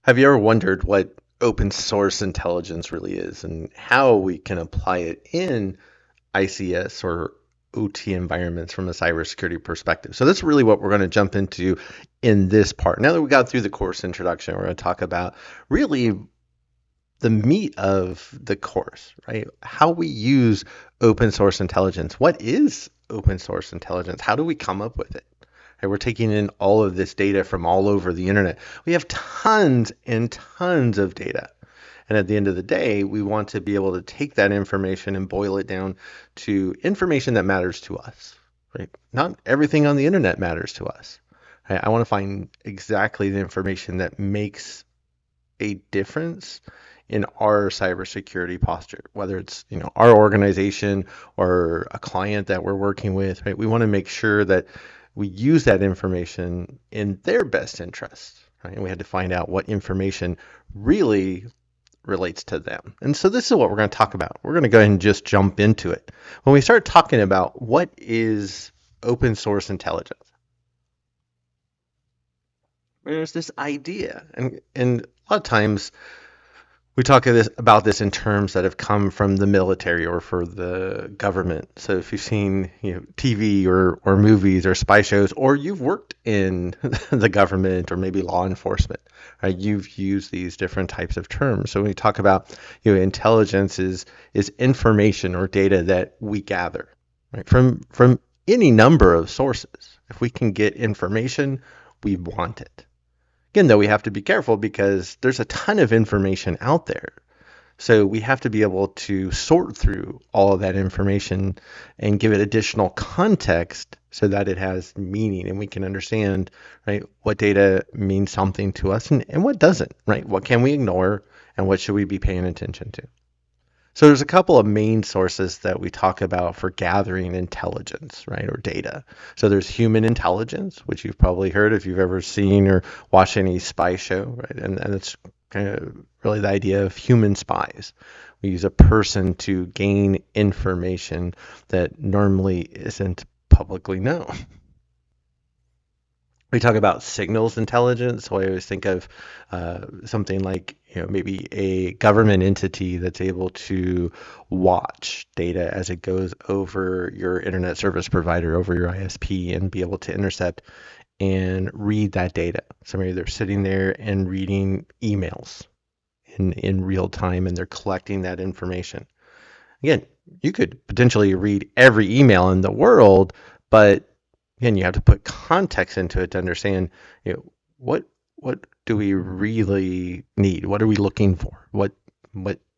Have you ever wondered what open source intelligence really is and how we can apply it in ICS or OT environments from a cybersecurity perspective? So that's really what we're going to jump into in this part. Now that we got through the course introduction, we're going to talk about really the meat of the course, right? How we use open source intelligence. What is open source intelligence? How do we come up with it? Right, we're taking in all of this data from all over the internet. We have tons and tons of data. And at the end of the day, we want to be able to take that information and boil it down to information that matters to us. Right? Not everything on the internet matters to us. Right? I want to find exactly the information that makes a difference in our cybersecurity posture, whether it's our organization or a client that we're working with. Right? We want to make sure that we use that information in their best interest. Right? And we had to find out what information really relates to them. And so this is what we're going to talk about. We're going to go ahead and just jump into it. When we start talking about what is open source intelligence, there's this idea, and a lot of times we talk about this in terms that have come from the military or for the government. So if you've seen TV or movies or spy shows, or you've worked in the government or maybe law enforcement, right, you've used these different types of terms. So when we talk about intelligence is information or data that we gather, right, from any number of sources. If we can get information, we want it. Again, though, we have to be careful because there's a ton of information out there. So we have to be able to sort through all of that information and give it additional context so that it has meaning and we can understand, right, what data means something to us and what doesn't, right? What can we ignore and what should we be paying attention to? So there's a couple of main sources that we talk about for gathering intelligence, right, or data. So there's human intelligence, which you've probably heard if you've ever seen or watched any spy show, right? And it's kind of really the idea of human spies. We use a person to gain information that normally isn't publicly known. We talk about signals intelligence. So I always think of something like maybe a government entity that's able to watch data as it goes over your internet service provider, over your ISP, and be able to intercept and read that data. So maybe they're sitting there and reading emails in real time, and they're collecting that information. Again, you could potentially read every email in the world, but again, you have to put context into it to understand, what do we really need? What are we looking for? What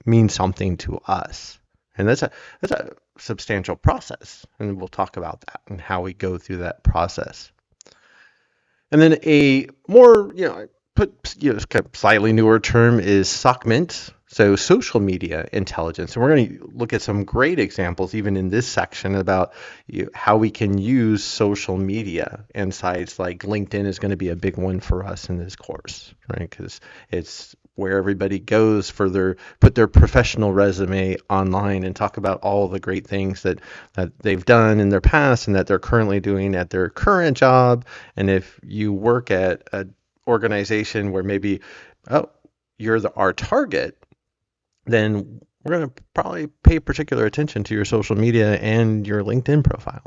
means something to us? And that's a substantial process, and we'll talk about that and how we go through that process. And then a more, kind of slightly newer term is SOCMINT, so social media intelligence. And we're going to look at some great examples, even in this section, about how we can use social media. And sites like LinkedIn is going to be a big one for us in this course, right? Because it's where everybody goes for put their professional resume online and talk about all the great things that they've done in their past and that they're currently doing at their current job. And if you work at an organization where maybe, you're our target, then we're going to probably pay particular attention to your social media and your LinkedIn profile.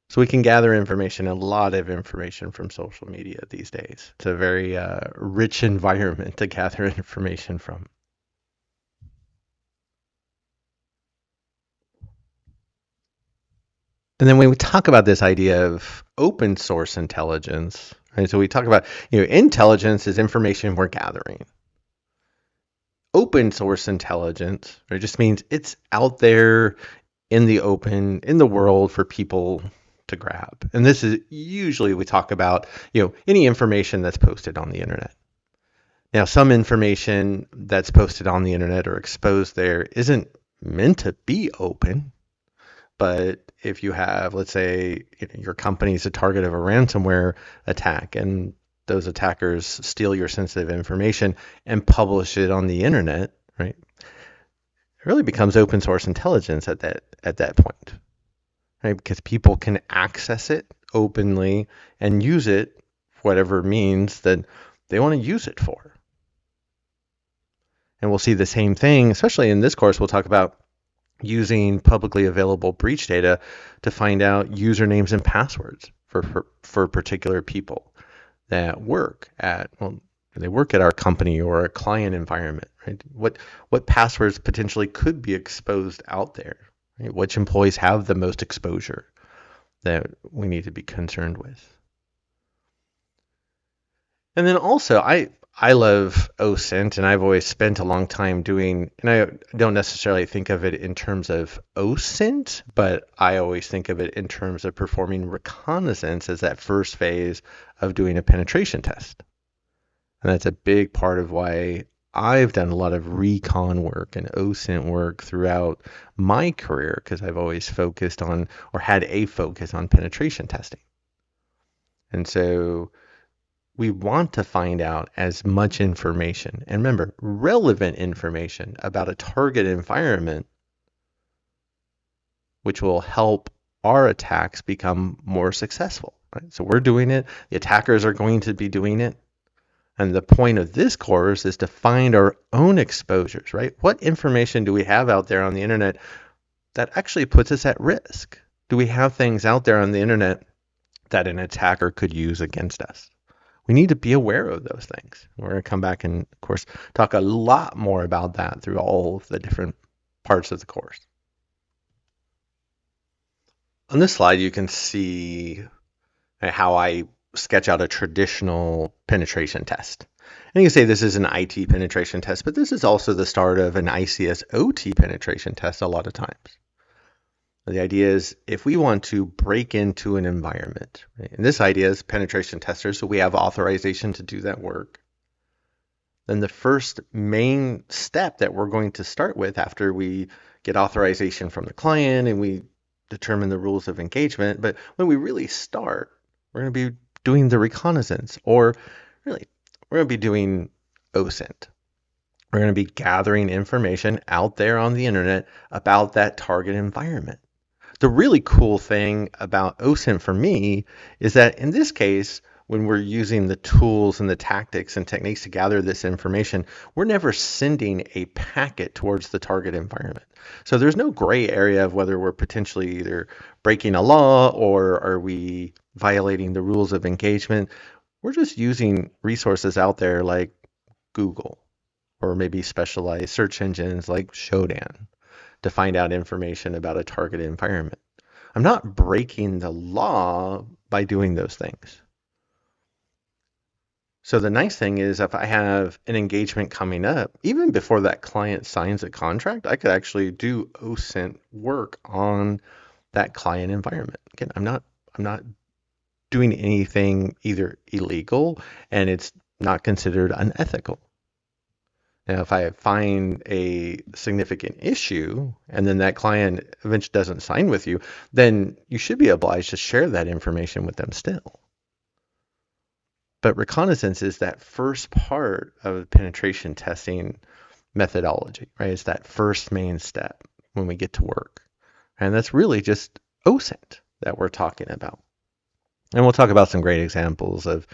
So we can gather information, a lot of information from social media these days. It's a very rich environment to gather information from. And then when we talk about this idea of open source intelligence, right? So we talk about, intelligence is information we're gathering. Open source intelligence, right, just means it's out there in the open, in the world for people to grab. And this is usually we talk about, any information that's posted on the internet. Now, some information that's posted on the internet or exposed there isn't meant to be open. But if you have, let's say, your company's a target of a ransomware attack and those attackers steal your sensitive information and publish it on the internet, right? It really becomes open source intelligence at that point, right? Because people can access it openly and use it for whatever means that they want to use it for. And we'll see the same thing, especially in this course. We'll talk about using publicly available breach data to find out usernames and passwords for particular people that work at, well, they work at our company or a client environment, right? What passwords potentially could be exposed out there, right? Which employees have the most exposure that we need to be concerned with. And then also, I love OSINT, and I've always spent a long time doing, and I don't necessarily think of it in terms of OSINT, but I always think of it in terms of performing reconnaissance as that first phase of doing a penetration test. And that's a big part of why I've done a lot of recon work and OSINT work throughout my career, because I've always focused on, or had a focus on, penetration testing. And so we want to find out as much information, and remember, relevant information about a target environment, which will help our attacks become more successful. Right? So we're doing it, the attackers are going to be doing it. And the point of this course is to find our own exposures, right? What information do we have out there on the internet that actually puts us at risk? Do we have things out there on the internet that an attacker could use against us? We need to be aware of those things. We're going to come back and, of course, talk a lot more about that through all of the different parts of the course. On this slide, you can see how I sketch out a traditional penetration test. And you can say this is an IT penetration test, but this is also the start of an ICS OT penetration test a lot of times. The idea is if we want to break into an environment, right? And this idea is penetration testers, so we have authorization to do that work. Then the first main step that we're going to start with after we get authorization from the client and we determine the rules of engagement, but when we really start, we're going to be doing the reconnaissance, or really, we're going to be doing OSINT. We're going to be gathering information out there on the internet about that target environment. The really cool thing about OSINT for me is that in this case, when we're using the tools and the tactics and techniques to gather this information, we're never sending a packet towards the target environment. So there's no gray area of whether we're potentially either breaking a law or are we violating the rules of engagement. We're just using resources out there like Google or maybe specialized search engines like Shodan to find out information about a target environment. I'm not breaking the law by doing those things. So the nice thing is if I have an engagement coming up, even before that client signs a contract, I could actually do OSINT work on that client environment. Again, I'm not doing anything either illegal, and it's not considered unethical. Now, if I find a significant issue and then that client eventually doesn't sign with you, then you should be obliged to share that information with them still. But reconnaissance is that first part of penetration testing methodology, right? It's that first main step when we get to work. And that's really just OSINT that we're talking about. And we'll talk about some great examples of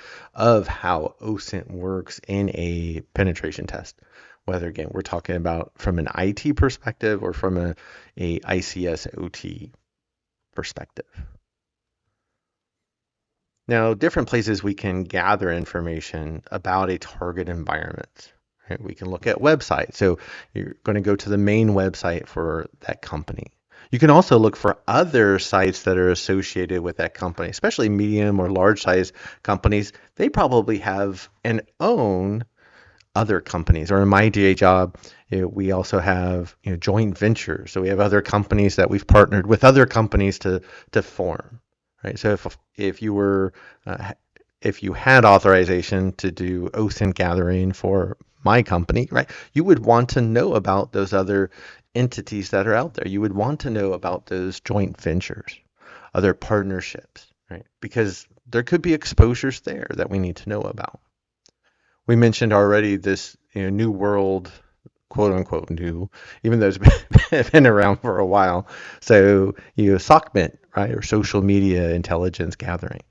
how OSINT works in a penetration test, whether, again, we're talking about from an IT perspective or from a ICS OT perspective. Now, different places we can gather information about a target environment. Right? We can look at websites. So you're going to go to the main website for that company. You can also look for other sites that are associated with that company, especially medium or large size companies. They probably have and own other companies. Or in my day job, we also have joint ventures. So we have other companies that we've partnered with other companies to form. Right. So if you had authorization to do OSINT gathering for my company, right, you would want to know about those other entities that are out there. You would want to know about those joint ventures, other partnerships, right? Because there could be exposures there that we need to know about. We mentioned already this new world, quote unquote new, even though it's been around for a while. So SOCMINT, right, or social media intelligence gathering.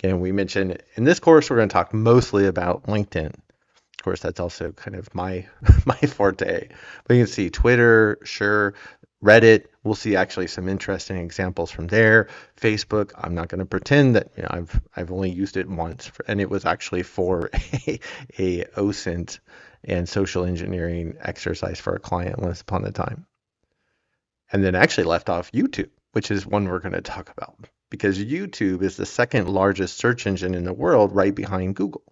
Again, we mentioned in this course, we're going to talk mostly about LinkedIn. Of course, that's also kind of my my forte. But you can see Twitter, sure, Reddit. We'll see actually some interesting examples from there. Facebook. I'm not going to pretend that I've only used it once, and it was actually for a OSINT and social engineering exercise for a client once upon a time. And then actually left off YouTube, which is one we're going to talk about because YouTube is the second largest search engine in the world, right behind Google.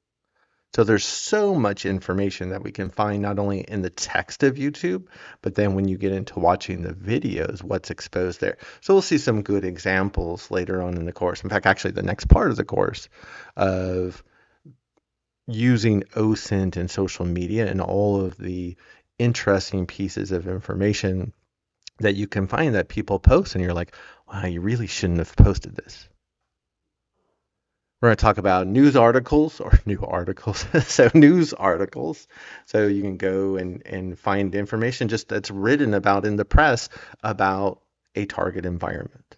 So there's so much information that we can find not only in the text of YouTube, but then when you get into watching the videos, what's exposed there. So we'll see some good examples later on in the course. In fact, actually the next part of the course of using OSINT and social media and all of the interesting pieces of information that you can find that people post and you're like, wow, you really shouldn't have posted this. We're going to talk about news articles or new articles. So news articles. So you can go and find information just that's written about in the press about a target environment.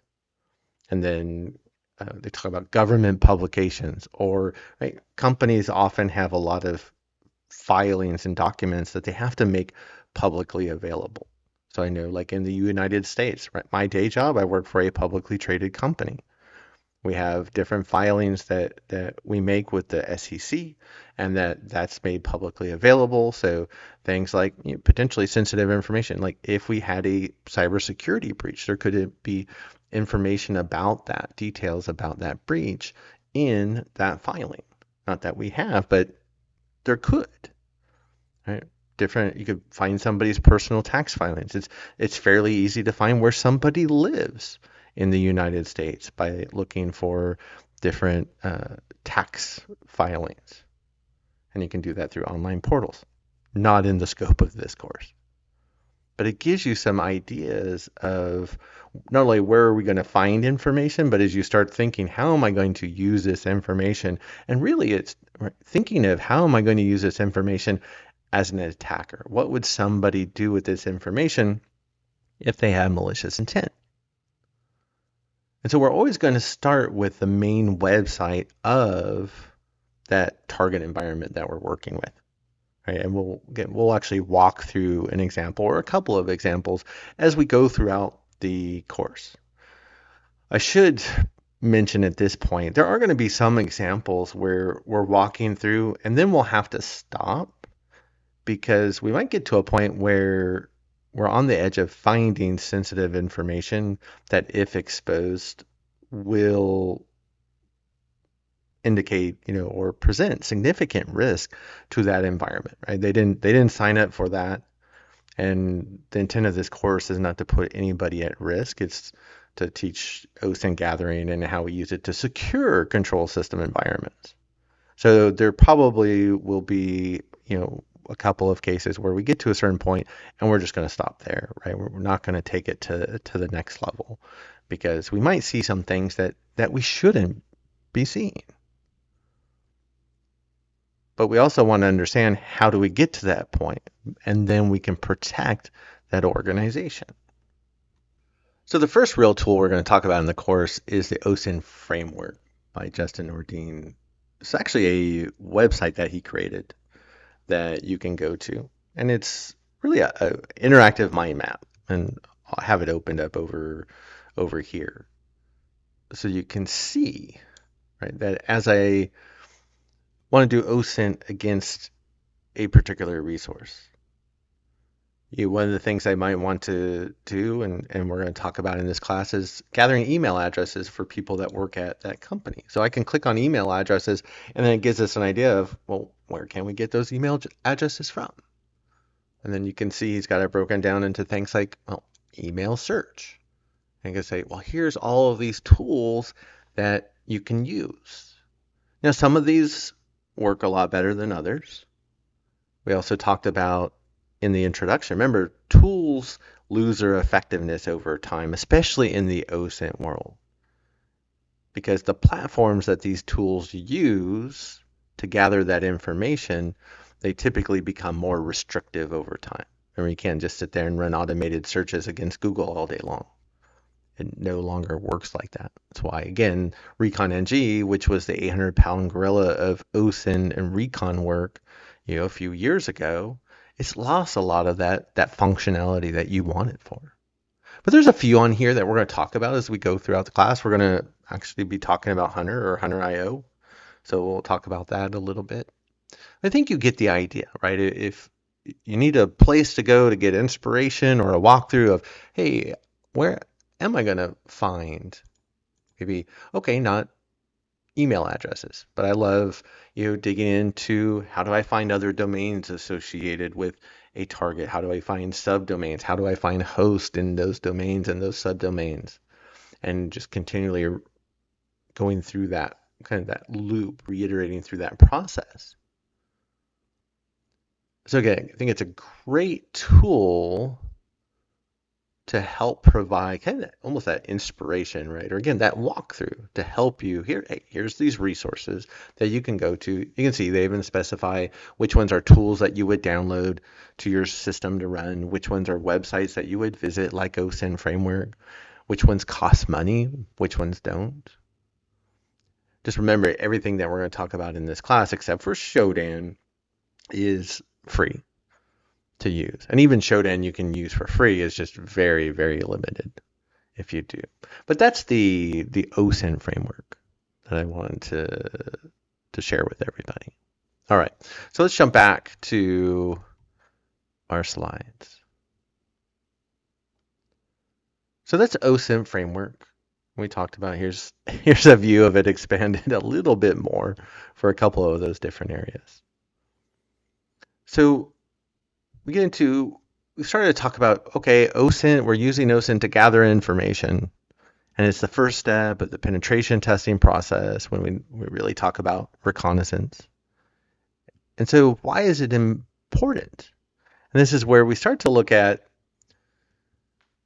And then they talk about government publications or right, companies often have a lot of filings and documents that they have to make publicly available. So I know like in the United States, right, my day job, I work for a publicly traded company. We have different filings that we make with the SEC, and that's made publicly available. So things like potentially sensitive information, like if we had a cybersecurity breach, there could be information about that, details about that breach in that filing. Not that we have, but there could, right? Different, you could find somebody's personal tax filings. It's fairly easy to find where somebody lives in the United States by looking for different tax filings. And you can do that through online portals, not in the scope of this course. But it gives you some ideas of not only where are we going to find information, but as you start thinking, how am I going to use this information? And really it's thinking of how am I going to use this information as an attacker? What would somebody do with this information if they had malicious intent? And so we're always going to start with the main website of that target environment that we're working with. Right? And we'll actually walk through an example or a couple of examples as we go throughout the course. I should mention at this point, there are going to be some examples where we're walking through and then we'll have to stop because we might get to a point where we're on the edge of finding sensitive information that, if exposed, will indicate, or present significant risk to that environment, right? They didn't sign up for that. And the intent of this course is not to put anybody at risk. It's to teach OSINT gathering and how we use it to secure control system environments. So there probably will be, a couple of cases where we get to a certain point and we're just going to stop there, right? We're not going to take it to the next level because we might see some things that we shouldn't be seeing. But we also want to understand how do we get to that point, and then we can protect that organization. So the first real tool we're going to talk about in the course is the OSINT Framework by Justin Nordin. It's actually a website that he created that you can go to, and it's really a interactive mind map, and I'll have it opened up over here so you can see, right, that as I want to do OSINT against a particular resource, one of the things I might want to do, and we're going to talk about in this class, is gathering email addresses for people that work at that company. So I can click on email addresses, and then it gives us an idea of, well, where can we get those email addresses from? And then you can see he's got it broken down into things like, well, email search. And you can say, well, here's all of these tools that you can use. Now, some of these work a lot better than others. We also talked about in the introduction, remember, tools lose their effectiveness over time, especially in the OSINT world, because the platforms that these tools use to gather that information, they typically become more restrictive over time. Remember, you can't just sit there and run automated searches against Google all day long. It no longer works like that. That's why, again, Recon NG, which was the 800-pound gorilla of OSINT and recon work, a few years ago, it's lost a lot of that functionality that you want it for. But there's a few on here that we're going to talk about as we go throughout the class. We're going to actually be talking about Hunter or Hunter IO. So we'll talk about that a little bit. I think you get the idea, right? If you need a place to go to get inspiration or a walkthrough of, hey, where am I going to find maybe, okay, not email addresses, but I love, digging into how do I find other domains associated with a target? How do I find subdomains? How do I find hosts in those domains and those subdomains? And just continually going through that kind of that loop, reiterating through that process. So again, I think it's a great tool to help provide kind of almost that inspiration, right? Or again, that walkthrough to help you here. Hey, here's these resources that you can go to. You can see they even specify which ones are tools that you would download to your system to run, which ones are websites that you would visit, like OSINT Framework, which ones cost money, which ones don't. Just remember, everything that we're going to talk about in this class, except for Shodan, is free to use. And even Shodan you can use for free is just very, very limited if you do. But that's the OSINT framework that I wanted to share with everybody. All right, so let's jump back to our slides. So that's OSINT framework. We talked about here's a view of it expanded a little bit more for a couple of those different areas. So we started to talk about, okay, OSINT, we're using OSINT to gather information. And it's the first step of the penetration testing process when we really talk about reconnaissance. And so why is it important? And this is where we start to look at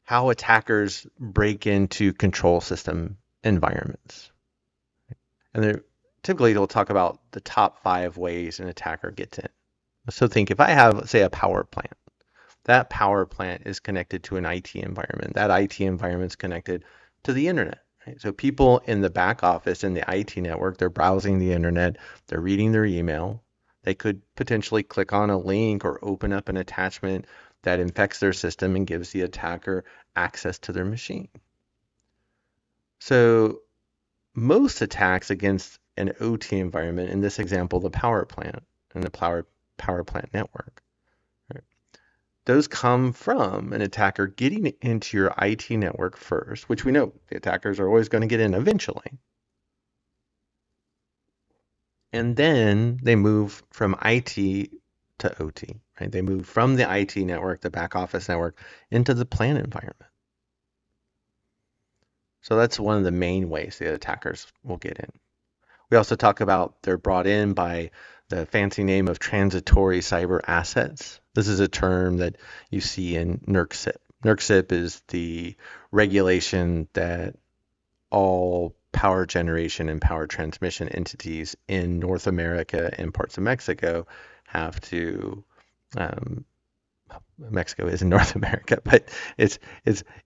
how attackers break into control system environments. And typically they'll talk about the top 5 ways an attacker gets in. So think if I have, say, a power plant, that power plant is connected to an IT environment. That IT environment is connected to the internet. Right? So people in the back office in the IT network, they're browsing the internet, they're reading their email. They could potentially click on a link or open up an attachment that infects their system and gives the attacker access to their machine. So most attacks against an OT environment, in this example, the power plant and the power plant network, right? Those come from an attacker getting into your IT network first, which we know the attackers are always going to get in eventually. And then they move from IT to OT, right? They move from the IT network, the back office network, into the plant environment. So that's one of the main ways the attackers will get in. We also talk about they're brought in by the fancy name of transitory cyber assets. This is a term that you see in NERC-CIP. NERC-CIP is the regulation that all power generation and power transmission entities in North America and parts of Mexico have to, Mexico is in North America, but it's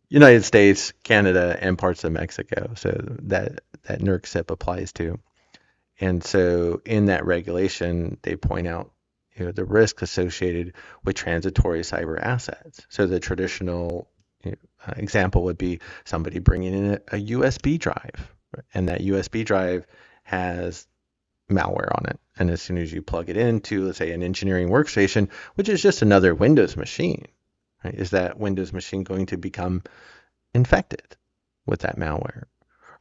United States, Canada, and parts of Mexico. So that NERC-CIP applies to. And so in that regulation, they point out the risk associated with transitory cyber assets. So the traditional example would be somebody bringing in a USB drive, and that USB drive has malware on it. And as soon as you plug it into, let's say, an engineering workstation, which is just another Windows machine, right, is that Windows machine going to become infected with that malware?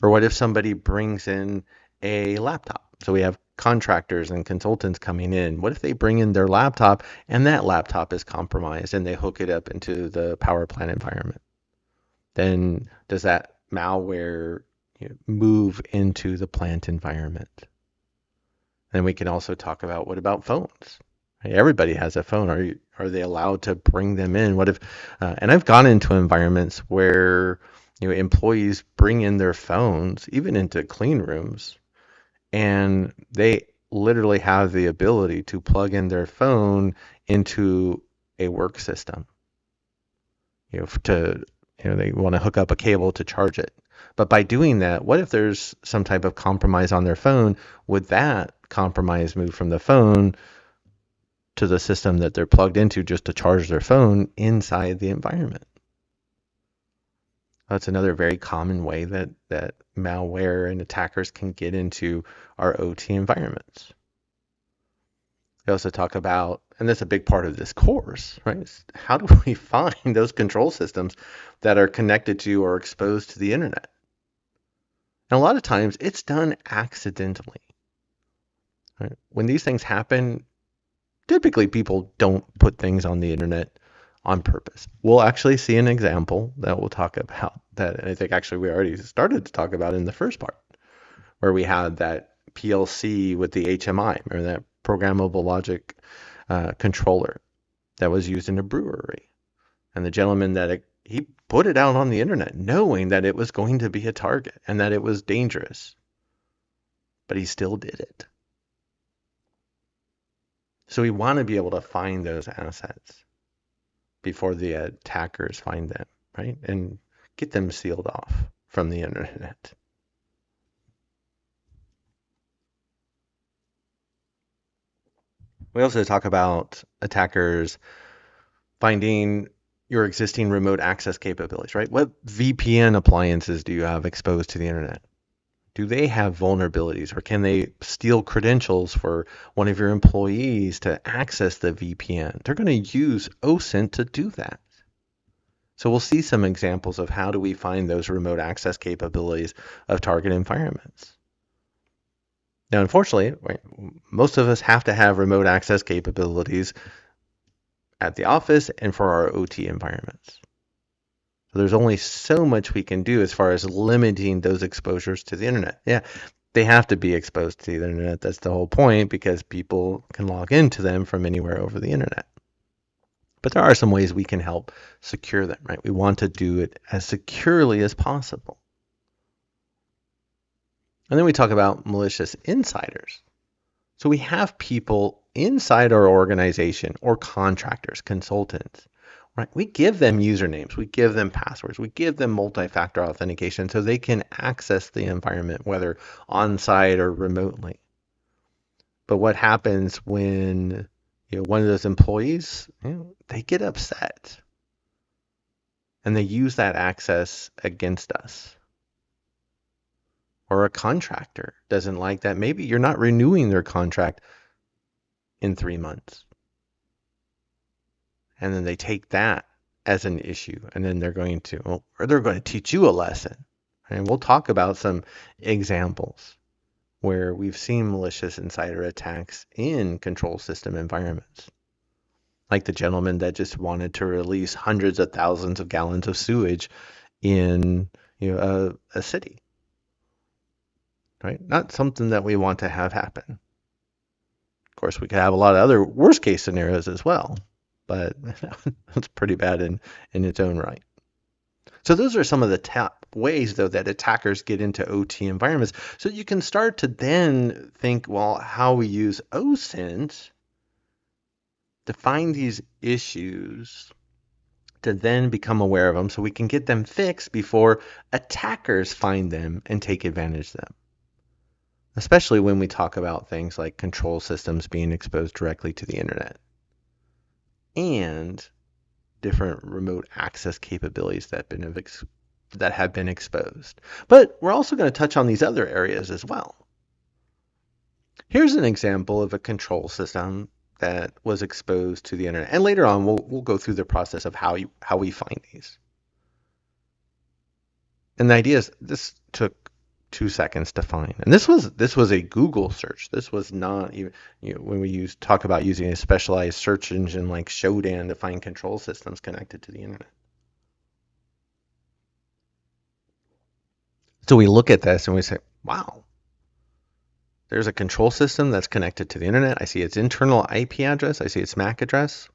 Or what if somebody brings in a laptop? So we have contractors and consultants coming in. What if they bring in their laptop and that laptop is compromised and they hook it up into the power plant environment? Then does that malware move into the plant environment? And we can also talk about, what about phones? Everybody has a phone. Are they allowed to bring them in? What if? And I've gone into environments where employees bring in their phones, even into clean rooms, and they literally have the ability to plug in their phone into a work system, to They want to hook up a cable to charge it. But by doing that, what if there's some type of compromise on their phone? Would that compromise move from the phone to the system that they're plugged into just to charge their phone inside the environment? That's another very common way that malware and attackers can get into our OT environments. They also talk about, and that's a big part of this course, right? How do we find those control systems that are connected to or exposed to the internet? And a lot of times it's done accidentally. Right? When these things happen, typically people don't put things on the internet on purpose. We'll actually see an example that we'll talk about that I think actually we already started to talk about in the first part, where we had that PLC with the HMI, remember that programmable logic controller that was used in a brewery. And the gentleman he put it out on the internet knowing that it was going to be a target and that it was dangerous, but he still did it. So we want to be able to find those assets before the attackers find them, right? And get them sealed off from the internet. We also talk about attackers finding your existing remote access capabilities, right? What VPN appliances do you have exposed to the internet? Do they have vulnerabilities, or can they steal credentials for one of your employees to access the VPN? They're going to use OSINT to do that. So we'll see some examples of how do we find those remote access capabilities of target environments. Now, unfortunately, most of us have to have remote access capabilities at the office and for our OT environments. So there's only so much we can do as far as limiting those exposures to the internet. Yeah, they have to be exposed to the internet. That's the whole point, because people can log into them from anywhere over the internet. But there are some ways we can help secure them, right? We want to do it as securely as possible. And then we talk about malicious insiders. So we have people inside our organization, or contractors, consultants, right? We give them usernames, we give them passwords, we give them multi-factor authentication so they can access the environment, whether on-site or remotely. But what happens when one of those employees, they get upset and they use that access against us? Or a contractor doesn't like that. Maybe you're not renewing their contract in 3 months. And then they take that as an issue, and then they're going to teach you a lesson. And we'll talk about some examples where we've seen malicious insider attacks in control system environments. Like the gentleman that just wanted to release hundreds of thousands of gallons of sewage in a city. Right? Not something that we want to have happen. Of course, we could have a lot of other worst case scenarios as well, but that's pretty bad in its own right. So those are some of the top ways, though, that attackers get into OT environments. So you can start to then think, well, how we use OSINT to find these issues, to then become aware of them so we can get them fixed before attackers find them and take advantage of them. Especially when we talk about things like control systems being exposed directly to the internet and different remote access capabilities that have been exposed. But we're also going to touch on these other areas as well. Here's an example of a control system that was exposed to the internet. And later on, we'll go through the process of how we find these. And the idea is this took 2 seconds to find. And this was a Google search. This was not even, when we talk about using a specialized search engine like Shodan to find control systems connected to the internet. So we look at this and we say, wow, there's a control system that's connected to the internet. I see its internal IP address. I see its MAC address.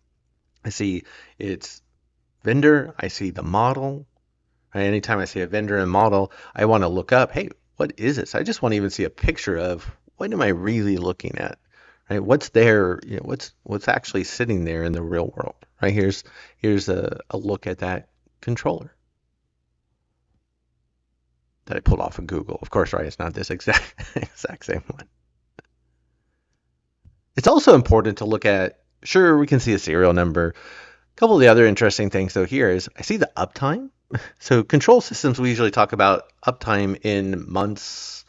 I see its vendor. I see the model. Right? Anytime I see a vendor and model, I want to look up, hey, what is this? I just want to even see a picture of what am I really looking at, right? What's there? What's actually sitting there in the real world, right? Here's a look at that controller. that I pulled off of Google. Of course, right? It's not this exact same one. It's also important to look at, sure, we can see a serial number. A couple of the other interesting things though here is I see the uptime. So control systems, we usually talk about uptime in months,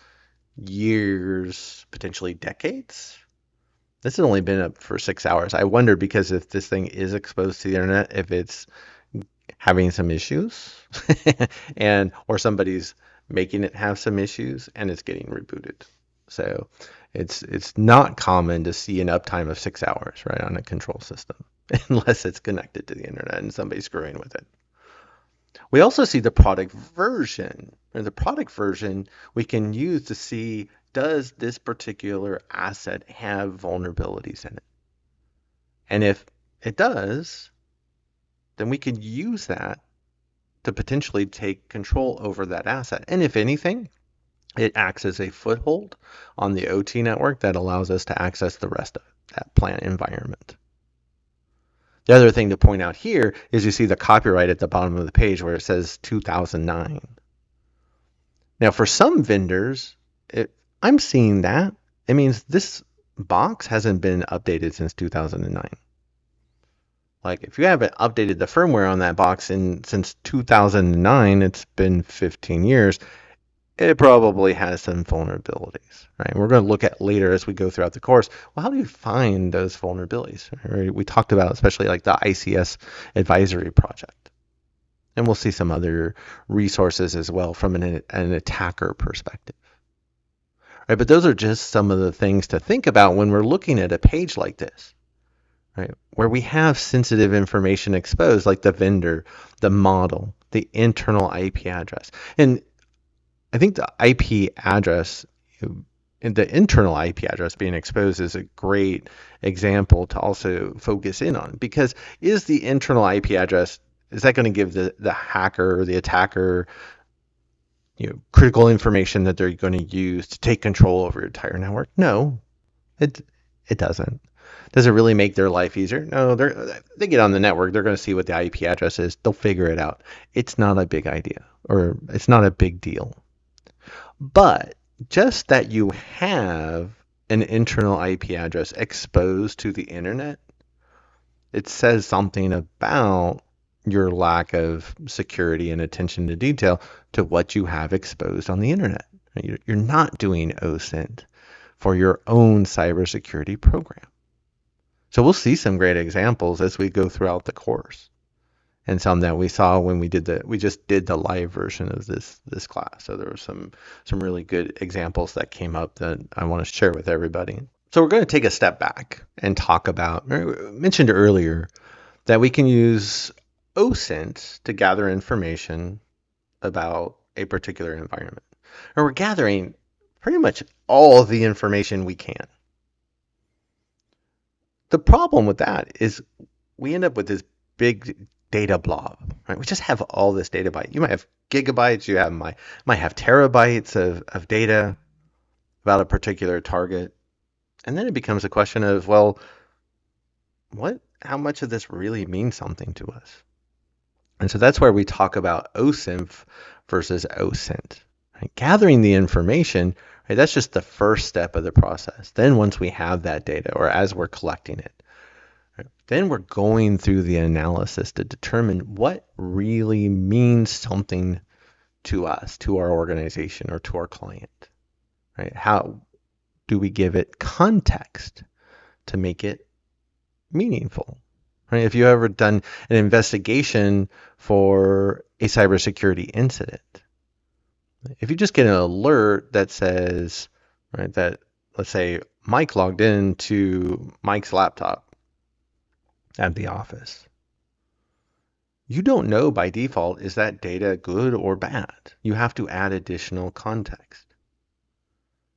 years, potentially decades. This has only been up for 6 hours. I wonder, because if this thing is exposed to the internet, if it's having some issues and or somebody's making it have some issues and it's getting rebooted. So it's not common to see an uptime of 6 hours, right, on a control system, unless it's connected to the internet and somebody's screwing with it. We also see the product version. And the product version we can use to see, does this particular asset have vulnerabilities in it? And if it does, then we can use that to potentially take control over that asset. And if anything, it acts as a foothold on the OT network that allows us to access the rest of that plant environment. The other thing to point out here is you see the copyright at the bottom of the page where it says 2009. Now, for some vendors, I'm seeing that. It means this box hasn't been updated since 2009. Like, if you haven't updated the firmware on that box since 2009, it's been 15 years, it probably has some vulnerabilities, right? We're going to look at later as we go throughout the course, well, how do you find those vulnerabilities? Right? We talked about especially like the ICS advisory project. And we'll see some other resources as well from an attacker perspective. Right? But those are just some of the things to think about when we're looking at a page like this, right? Where we have sensitive information exposed, like the vendor, the model, the internal IP address. And I think the IP address, and the internal IP address being exposed, is a great example to also focus in on, because is the internal IP address, is that going to give the hacker or the attacker critical information that they're going to use to take control over your entire network? No, it doesn't. Does it really make their life easier? No, they get on the network, they're going to see what the IP address is, they'll figure it out. It's not a big idea, or it's not a big deal. But just that you have an internal IP address exposed to the internet, it says something about your lack of security and attention to detail to what you have exposed on the internet. You're not doing OSINT for your own cybersecurity program. So we'll see some great examples as we go throughout the course, and some that we saw when we just did the live version of this class. So there were some really good examples that came up that I want to share with everybody. So we're going to take a step back and talk about, I mentioned earlier that we can use OSINT to gather information about a particular environment. Or we're gathering pretty much all of the information we can. The problem with that is we end up with this big data blob, right? We just have all this data byte. You might have gigabytes, you might have terabytes of data about a particular target. And then it becomes a question of, well, how much of this really means something to us? And so that's where we talk about OSINF versus OSINT. Right? Gathering the information, right, that's just the first step of the process. Then once we have that data, or as we're collecting it, right, then we're going through the analysis to determine what really means something to us, to our organization, or to our client. Right? How do we give it context to make it meaningful? Right? If you've ever done an investigation for a cybersecurity incident, if you just get an alert that says, right, that let's say Mike logged in to Mike's laptop at the office, you don't know by default, is that data good or bad? You have to add additional context.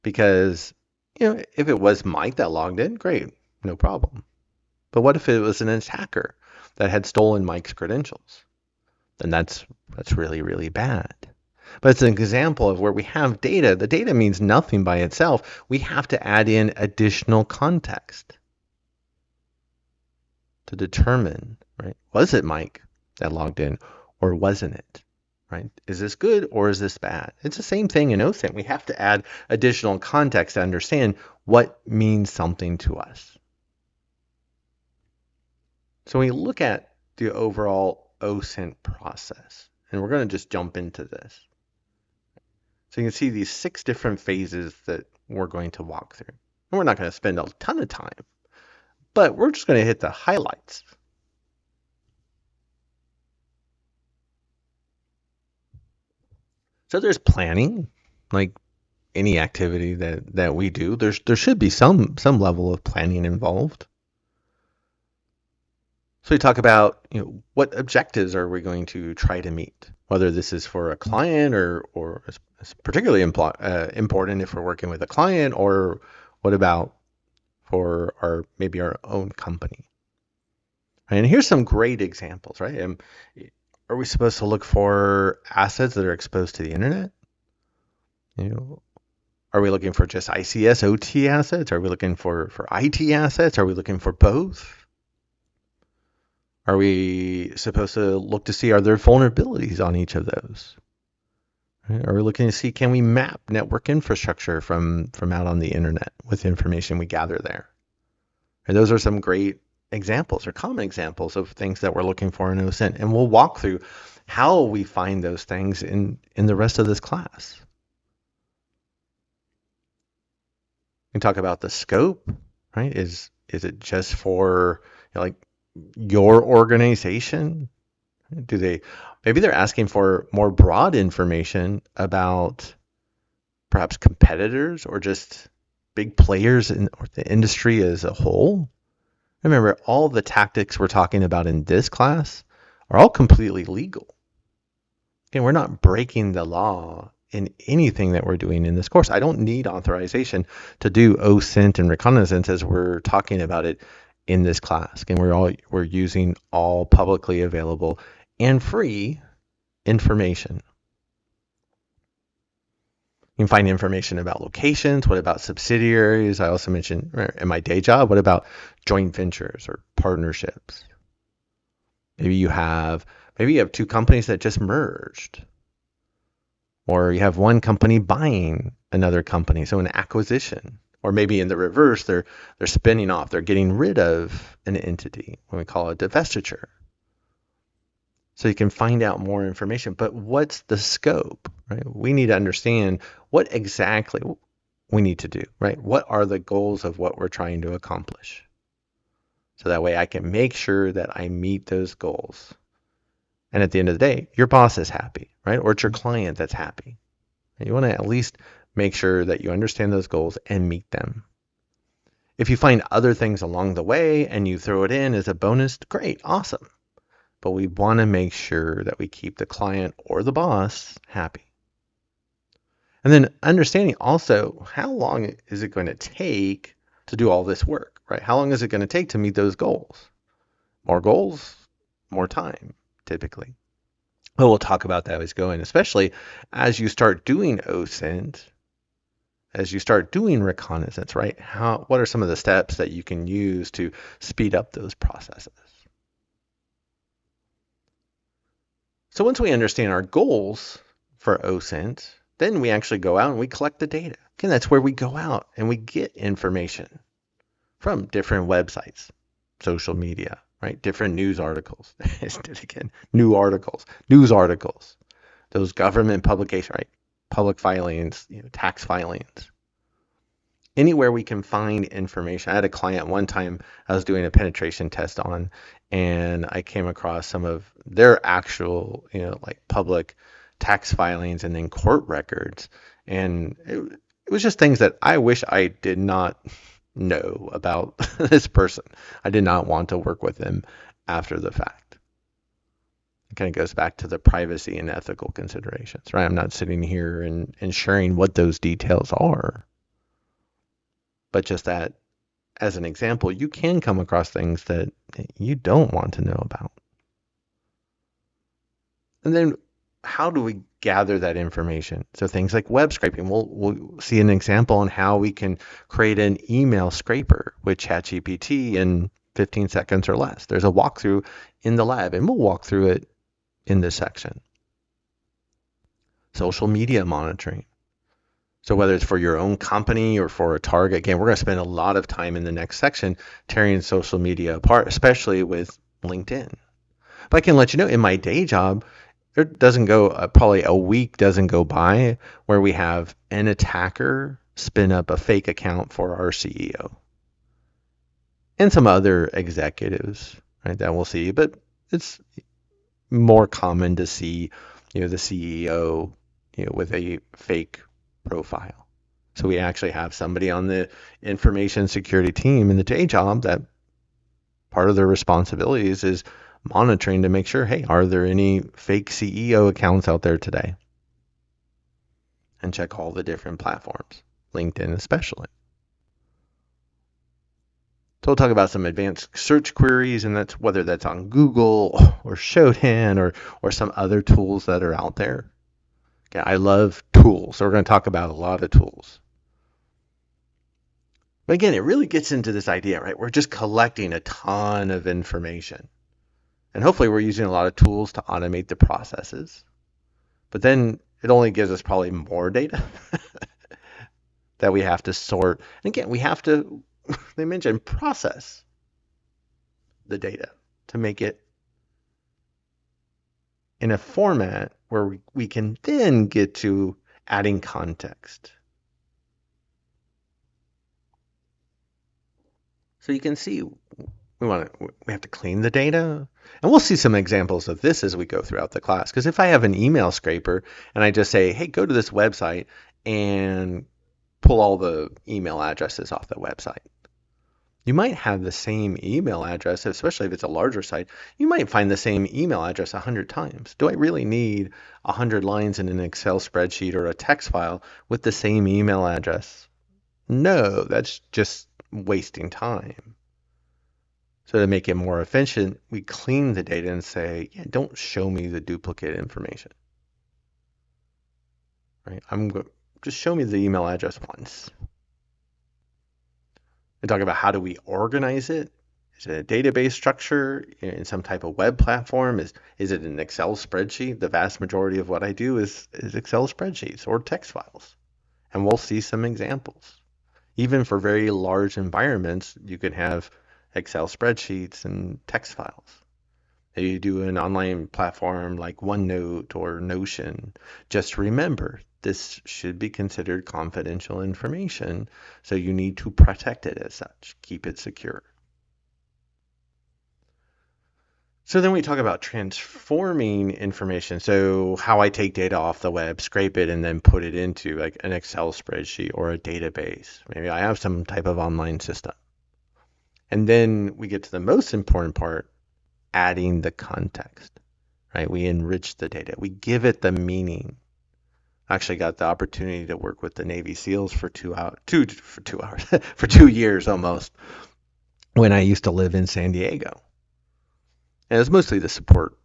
Because, if it was Mike that logged in, great, no problem. But what if it was an attacker that had stolen Mike's credentials? Then that's really, really bad. But it's an example of where we have data. The data means nothing by itself. We have to add in additional context to determine, right, was it Mike that logged in or wasn't it? right? Is this good or is this bad? It's the same thing in OSINT. We have to add additional context to understand what means something to us. So when we look at the overall OSINT process, and we're going to just jump into this. So you can see these 6 different phases that we're going to walk through. And we're not going to spend a ton of time, but we're just going to hit the highlights. So there's planning, like any activity that we do. There should be some level of planning involved. So we talk about, what objectives are we going to try to meet, whether this is for a client or it's particularly important if we're working with a client, or what about for maybe our own company. And here's some great examples, right? Are we supposed to look for assets that are exposed to the internet? Are we looking for just ICS, OT assets? Are we looking for IT assets? Are we looking for both? Are we supposed to look to see, are there vulnerabilities on each of those? Right? Are we looking to see, can we map network infrastructure from out on the internet with information we gather there? And those are some great examples or common examples of things that we're looking for in OSINT. And we'll walk through how we find those things in the rest of this class. We talk about the scope, right? Is it just for like your organization? Maybe they're asking for more broad information about perhaps competitors or just big players in the industry as a whole. Remember, all the tactics we're talking about in this class are all completely legal. Again, we're not breaking the law in anything that we're doing in this course. I don't need authorization to do OSINT and reconnaissance as we're talking about it in this class. Again, we're using all publicly available and free information. You can find information about locations. What about subsidiaries? I also mentioned in my day job, what about joint ventures or partnerships? Maybe you have 2 companies that just merged, or you have one company buying another company, so an acquisition. Or maybe in the reverse, they're spinning off, they're getting rid of an entity, when we call it divestiture. So you can find out more information. But what's the scope, right? We need to understand what exactly we need to do, right? What are the goals of what we're trying to accomplish? So that way I can make sure that I meet those goals. And at the end of the day, your boss is happy, right? Or it's your client that's happy. And you want to at least make sure that you understand those goals and meet them. If you find other things along the way and you throw it in as a bonus, great, awesome. But we want to make sure that we keep the client or the boss happy. And then understanding also, how long is it going to take to do all this work, right? How long is it going to take to meet those goals? More goals, more time, typically. But we'll talk about that as going, especially as you start doing OSINT, as you start doing reconnaissance, right? What are some of the steps that you can use to speed up those processes? So once we understand our goals for OSINT, then we actually go out and we collect the data. Again, that's where we go out and we get information from different websites, social media, right? Different news articles. Again, news articles, those government publications, right? Public filings, tax filings. Anywhere we can find information. I had a client one time I was doing a penetration test on, and I came across some of their actual, like public tax filings and then court records. And it was just things that I wish I did not know about this person. I did not want to work with them after the fact. It kind of goes back to the privacy and ethical considerations, right? I'm not sitting here and sharing what those details are. But just that, as an example, you can come across things that you don't want to know about. And then how do we gather that information? So things like web scraping. We'll see an example on how we can create an email scraper with ChatGPT in 15 seconds or less. There's a walkthrough in the lab, and we'll walk through it in this section. social media monitoring. So whether it's for your own company or for a target, again, we're going to spend a lot of time in the next section tearing social media apart, especially with LinkedIn. But I can let you know, in my day job, there doesn't go probably a week doesn't go by where we have an attacker spin up a fake account for our CEO and some other executives, right? That we'll see, but it's more common to see, the CEO, with a fake profile. So we actually have somebody on the information security team in the day job that part of their responsibilities is monitoring to make sure, hey, are there any fake CEO accounts out there today? And check all the different platforms, LinkedIn especially. So we'll talk about some advanced search queries, and that's whether that's on Google or Shodan or some other tools that are out there. Okay, I love tools, so we're going to talk about a lot of tools. But again, it really gets into this idea, right? We're just collecting a ton of information. And hopefully we're using a lot of tools to automate the processes. But then it only gives us probably more data that we have to sort. And again, we have to, they mentioned, process the data to make it in a format where we can then get to adding context. So you can see we have to clean the data. And we'll see some examples of this as we go throughout the class. Because if I have an email scraper and I just say, hey, go to this website and pull all the email addresses off the website, you might have the same email address, especially if it's a larger site. You might find the same email address 100 times. Do I really need 100 lines in an Excel spreadsheet or a text file with the same email address? No, that's just wasting time. So to make it more efficient, we clean the data and say, yeah, don't show me the duplicate information. Right? Just show me the email address once. And talk about how do we organize it. Is it a database structure in some type of web platform? Is it an Excel spreadsheet? The vast majority of what I do is Excel spreadsheets or text files. And we'll see some examples. Even for very large environments, you can have Excel spreadsheets and text files. If you do an online platform like OneNote or Notion, just remember this should be considered confidential information, so you need to protect it as such. Keep it secure. So then we talk about transforming information. So how I take data off the web, scrape it, and then put it into like an Excel spreadsheet or a database. Maybe I have some type of online system. And then we get to the most important part, adding the context, right? We enrich the data. We give it the meaning. I actually got the opportunity to work with the Navy SEALs for 2 hours, for 2 years almost, when I used to live in San Diego. And it was mostly the support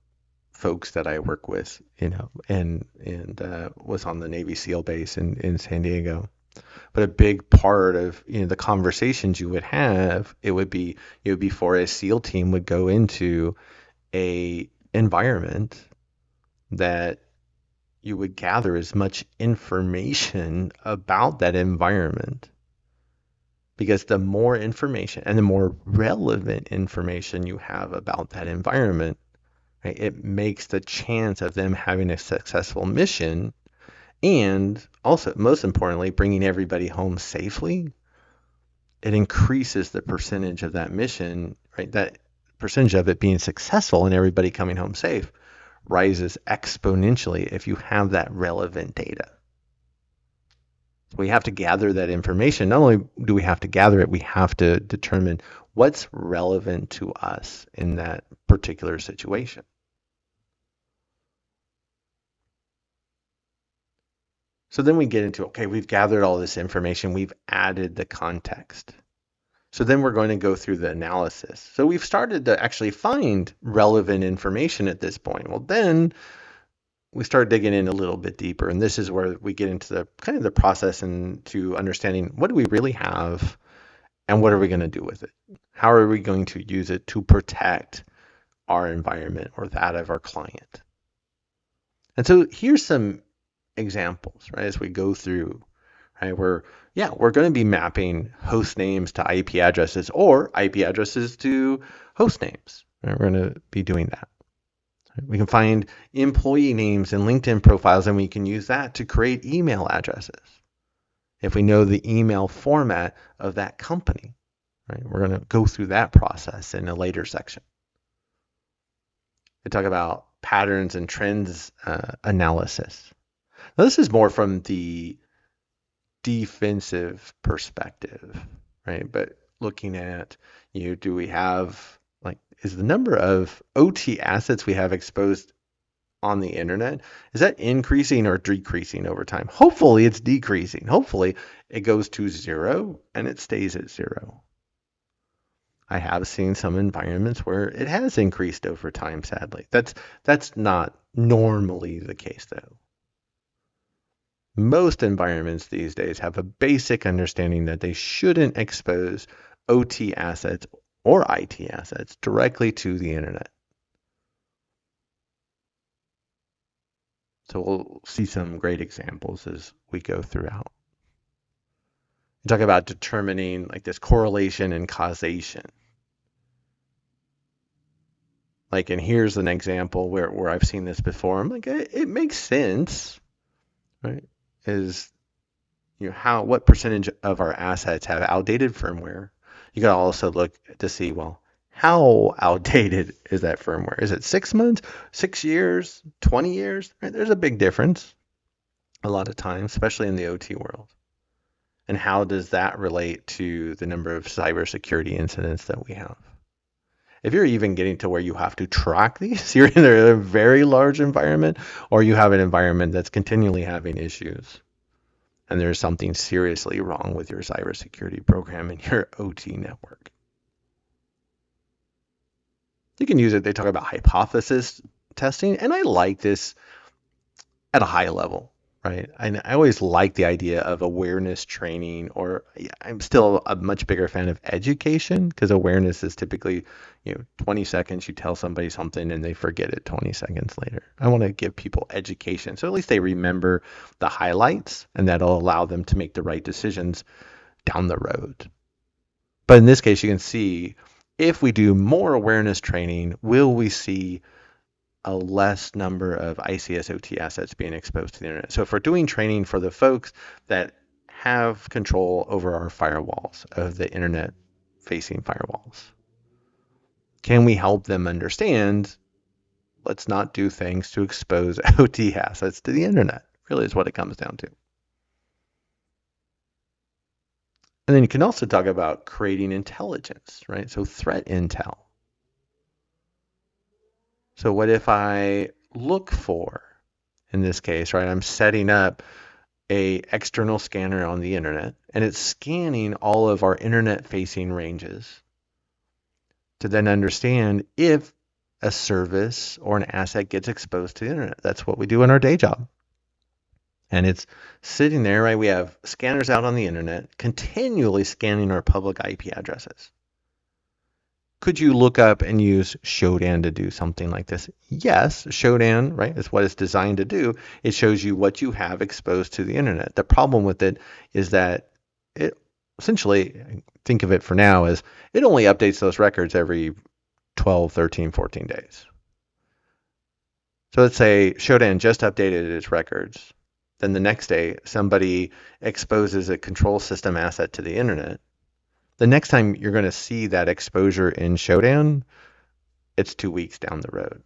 folks that I work with, and was on the Navy SEAL base in San Diego. But a big part of the conversations you would have, it would be before a SEAL team would go into a environment that you would gather as much information about that environment. Because the more information and the more relevant information you have about that environment, right, it makes the chance of them having a successful mission, and also, most importantly, bringing everybody home safely. It increases the percentage of that mission, right? That percentage of it being successful and everybody coming home safe rises exponentially if you have that relevant data. We have to gather that information. Not only do we have to gather it, we have to determine what's relevant to us in that particular situation. So then we get into, okay, we've gathered all this information, we've added the context. So then we're going to go through the analysis. So we've started to actually find relevant information at this point. Well, then we start digging in a little bit deeper, and this is where we get into the kind of the process and to understanding what do we really have and what are we going to do with it? How are we going to use it to protect our environment or that of our client? And so here's some examples, right? As we go through, right? We're going to be mapping host names to IP addresses or IP addresses to host names. Right? We're going to be doing that. We can find employee names and LinkedIn profiles, and we can use that to create email addresses if we know the email format of that company. Right? We're going to go through that process in a later section. We talk about patterns and trends analysis. Now, this is more from the defensive perspective, right? But looking at, do we have, is the number of OT assets we have exposed on the internet, is that increasing or decreasing over time? Hopefully it's decreasing. Hopefully it goes to 0 and it stays at 0. I have seen some environments where it has increased over time, sadly. That's not normally the case, though. Most environments these days have a basic understanding that they shouldn't expose OT assets or IT assets directly to the internet. So we'll see some great examples as we go throughout. You talk about determining this correlation and causation. And here's an example where I've seen this before. I'm like, it makes sense, right? Is what percentage of our assets have outdated firmware? You got to also look to see, well, how outdated is that firmware? Is it 6 months, 6 years, 20 years? Right? There's a big difference a lot of times, especially in the OT world. And how does that relate to the number of cybersecurity incidents that we have? If you're even getting to where you have to track these, you're either in a very large environment or you have an environment that's continually having issues. And there's something seriously wrong with your cybersecurity program in your OT network. You can use it. They talk about hypothesis testing, and I like this at a high level, right? And I always like the idea of awareness training, or I'm still a much bigger fan of education, because awareness is typically, 20 seconds, you tell somebody something and they forget it 20 seconds later. I want to give people education, so at least they remember the highlights, and that'll allow them to make the right decisions down the road. But in this case, you can see if we do more awareness training, will we see a less number of ICS OT assets being exposed to the internet? So if we're doing training for the folks that have control over our firewalls, of the internet facing firewalls, can we help them understand, let's not do things to expose OT assets to the internet? Really is what it comes down to. And then you can also talk about creating intelligence, right? So threat intel. So what if I look for, in this case, right, I'm setting up a external scanner on the internet, and it's scanning all of our internet facing ranges to then understand if a service or an asset gets exposed to the internet. That's what we do in our day job. And it's sitting there, right? We have scanners out on the internet continually scanning our public IP addresses. Could you look up and use Shodan to do something like this? Yes, Shodan, right, is what it's designed to do. It shows you what you have exposed to the internet. The problem with it is that it essentially, think of it for now as it only updates those records every 12, 13, 14 days. So let's say Shodan just updated its records. Then the next day, somebody exposes a control system asset to the internet. The next time you're going to see that exposure in Shodan, it's 2 weeks down the road.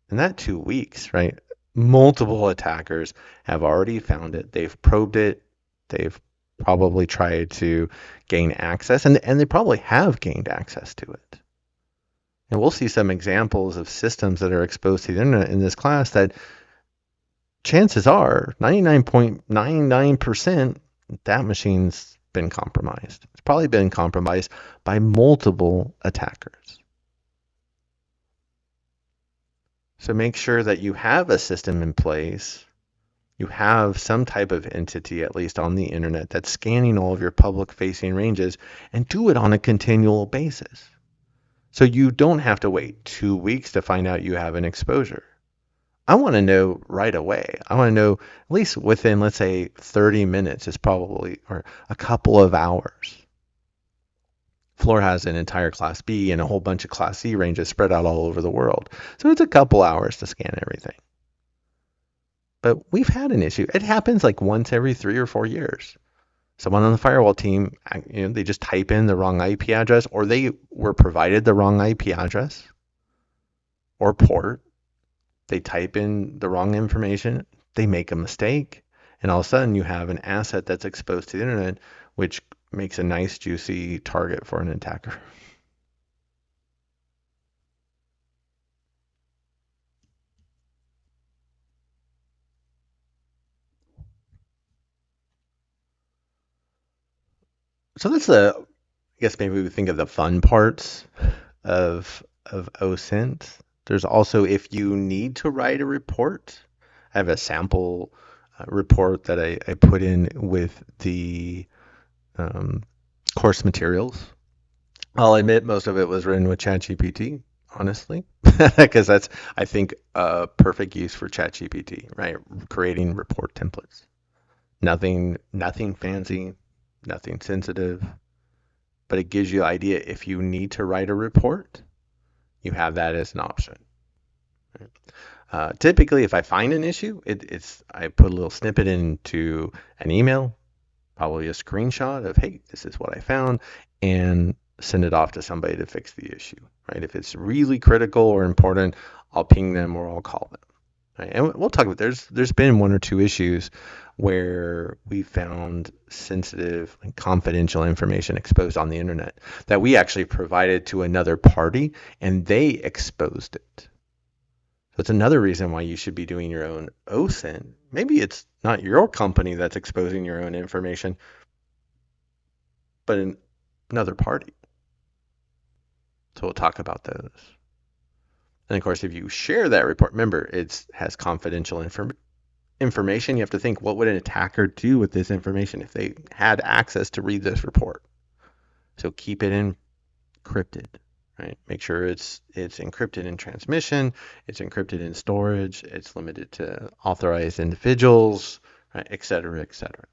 And that 2 weeks, right, multiple attackers have already found it. They've probed it. They've probably tried to gain access, and they probably have gained access to it. And we'll see some examples of systems that are exposed to the internet in this class that chances are 99.99% that machine's been compromised. It's probably been compromised by multiple attackers. So make sure that you have a system in place. You have some type of entity, at least on the internet, that's scanning all of your public facing ranges, and do it on a continual basis. So you don't have to wait 2 weeks to find out you have an exposure. I want to know right away. I want to know at least within, let's say, 30 minutes is probably, or a couple of hours. Floor has an entire Class B and a whole bunch of Class C ranges spread out all over the world. So it's a couple hours to scan everything. But we've had an issue. It happens like once every 3 or 4 years. Someone on the firewall team, they just type in the wrong IP address, or they were provided the wrong IP address or port. They type in the wrong information, they make a mistake, and all of a sudden you have an asset that's exposed to the internet, which makes a nice, juicy target for an attacker. So that's I guess maybe we think of the fun parts of OSINT. There's also if you need to write a report. I have a sample report that I put in with the um, course materials. I'll admit most of it was written with ChatGPT, honestly, because that's, I think, a perfect use for ChatGPT, right? Creating report templates. Nothing fancy, nothing sensitive, but it gives you an idea if you need to write a report, you have that as an option. Right? Typically, if I find an issue, I put a little snippet into an email, probably a screenshot of, hey, this is what I found, and send it off to somebody to fix the issue, right? If it's really critical or important, I'll ping them or I'll call them. Right? And we'll talk about there's been 1 or 2 issues where we found sensitive and confidential information exposed on the internet that we actually provided to another party and they exposed it. So it's another reason why you should be doing your own OSINT. Maybe it's not your company that's exposing your own information, but another party. So we'll talk about those. And of course, if you share that report, remember it has confidential information. You have to think, what would an attacker do with this information if they had access to read this report? So keep it encrypted, right? Make sure it's encrypted in transmission, it's encrypted in storage, it's limited to authorized individuals, right, et cetera, et cetera.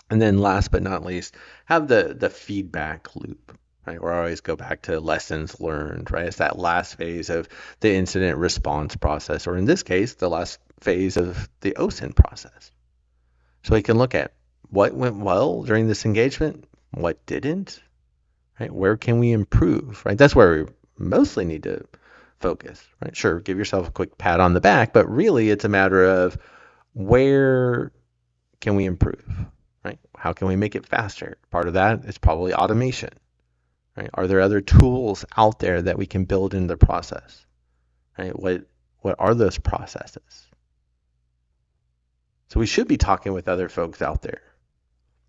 And then last but not least, have the feedback loop, right? Or I always go back to lessons learned, right? It's that last phase of the incident response process, or in this case, the last phase of the OSINT process. So we can look at what went well during this engagement, what didn't, right? Where can we improve, right? That's where we mostly need to focus, right? Sure, give yourself a quick pat on the back, but really it's a matter of where can we improve, right? How can we make it faster? Part of that is probably automation, right? Are there other tools out there that we can build in the process, right? What are those processes? So we should be talking with other folks out there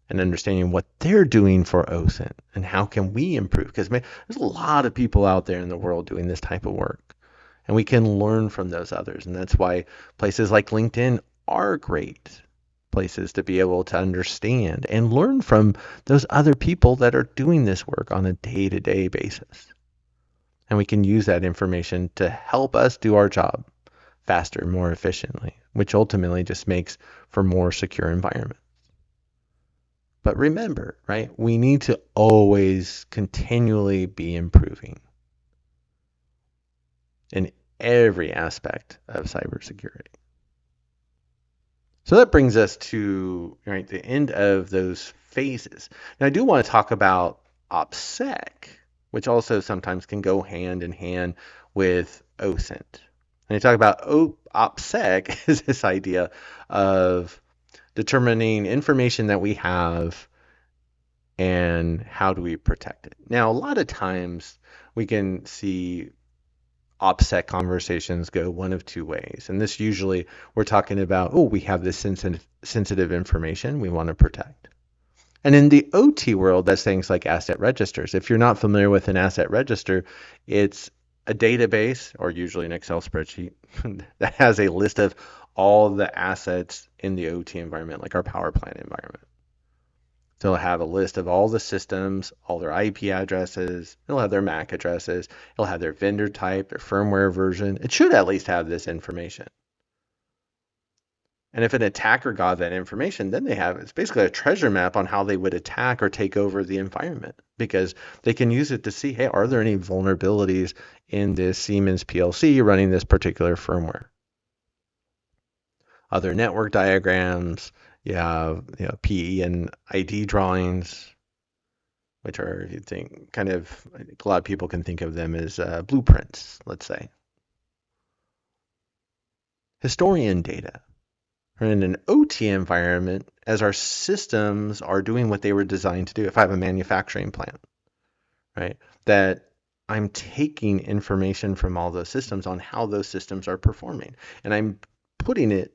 and understanding what they're doing for OSINT and how can we improve, because there's a lot of people out there in the world doing this type of work and we can learn from those others. And that's why places like LinkedIn are great places to be able to understand and learn from those other people that are doing this work on a day-to-day basis. And we can use that information to help us do our job faster, more efficiently, which ultimately just makes for more secure environments. But remember, right, we need to always continually be improving in every aspect of cybersecurity. So that brings us to, right, the end of those phases. Now I do want to talk about OPSEC, which also sometimes can go hand in hand with OSINT. And I talk about OPSEC is this idea of determining information that we have and how do we protect it. Now, a lot of times we can see OPSEC conversations go one of 2 ways. And this usually we're talking about, oh, we have this sensitive information we want to protect. And in the OT world, that's things like asset registers. If you're not familiar with an asset register, it's a database or usually an Excel spreadsheet that has a list of all the assets in the OT environment, like our power plant environment. So it'll have a list of all the systems, all their IP addresses, it'll have their MAC addresses, it'll have their vendor type, their firmware version. It should at least have this information. And if an attacker got that information, then it's basically a treasure map on how they would attack or take over the environment, because they can use it to see, hey, are there any vulnerabilities in this Siemens PLC running this particular firmware? Other network diagrams, you have PE and ID drawings, which are, you think, kind of, a lot of people can think of them as blueprints, let's say. Historian data. In an OT environment, as our systems are doing what they were designed to do, if I have a manufacturing plant, right, that I'm taking information from all those systems on how those systems are performing, and I'm putting it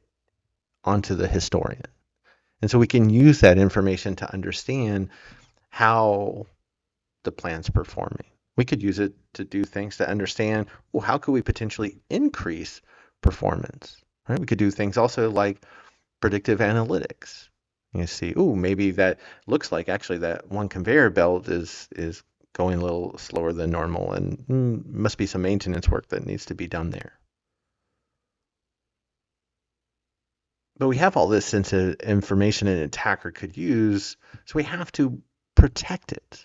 onto the historian. And so we can use that information to understand how the plant's performing. We could use it to do things to understand, well, how could we potentially increase performance? Right? We could do things also like predictive analytics. You see, oh, maybe that looks like actually that one conveyor belt is going a little slower than normal, and must be some maintenance work that needs to be done there. But we have all this sensitive information an attacker could use, so we have to protect it.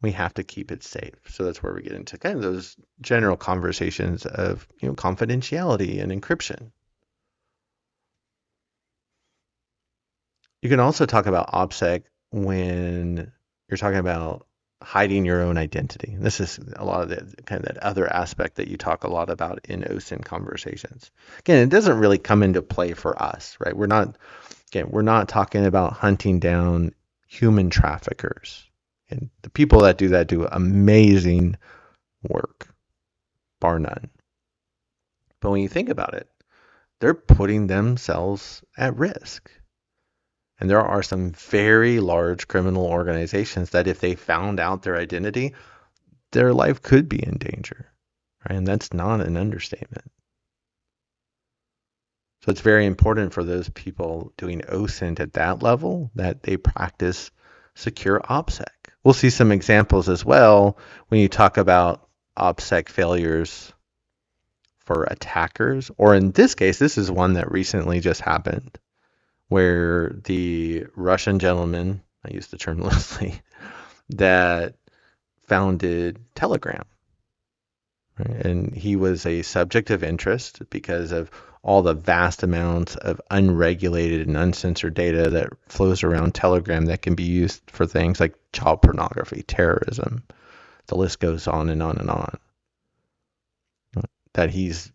We have to keep it safe. So that's where we get into kind of those general conversations of confidentiality and encryption. You can also talk about OPSEC when you're talking about hiding your own identity. This is a lot of the kind of that other aspect that you talk a lot about in OSINT conversations. Again, it doesn't really come into play for us, right? We're not talking about hunting down human traffickers. And the people that do amazing work, bar none. But when you think about it, they're putting themselves at risk. And there are some very large criminal organizations that if they found out their identity, their life could be in danger. Right? And that's not an understatement. So it's very important for those people doing OSINT at that level that they practice secure OPSEC. We'll see some examples as well when you talk about OPSEC failures for attackers, or in this case, this is one that recently just happened, where the Russian gentleman, I use the term loosely, that founded Telegram. Right? And he was a subject of interest because of all the vast amounts of unregulated and uncensored data that flows around Telegram that can be used for things like child pornography, terrorism. The list goes on and on and on. That he's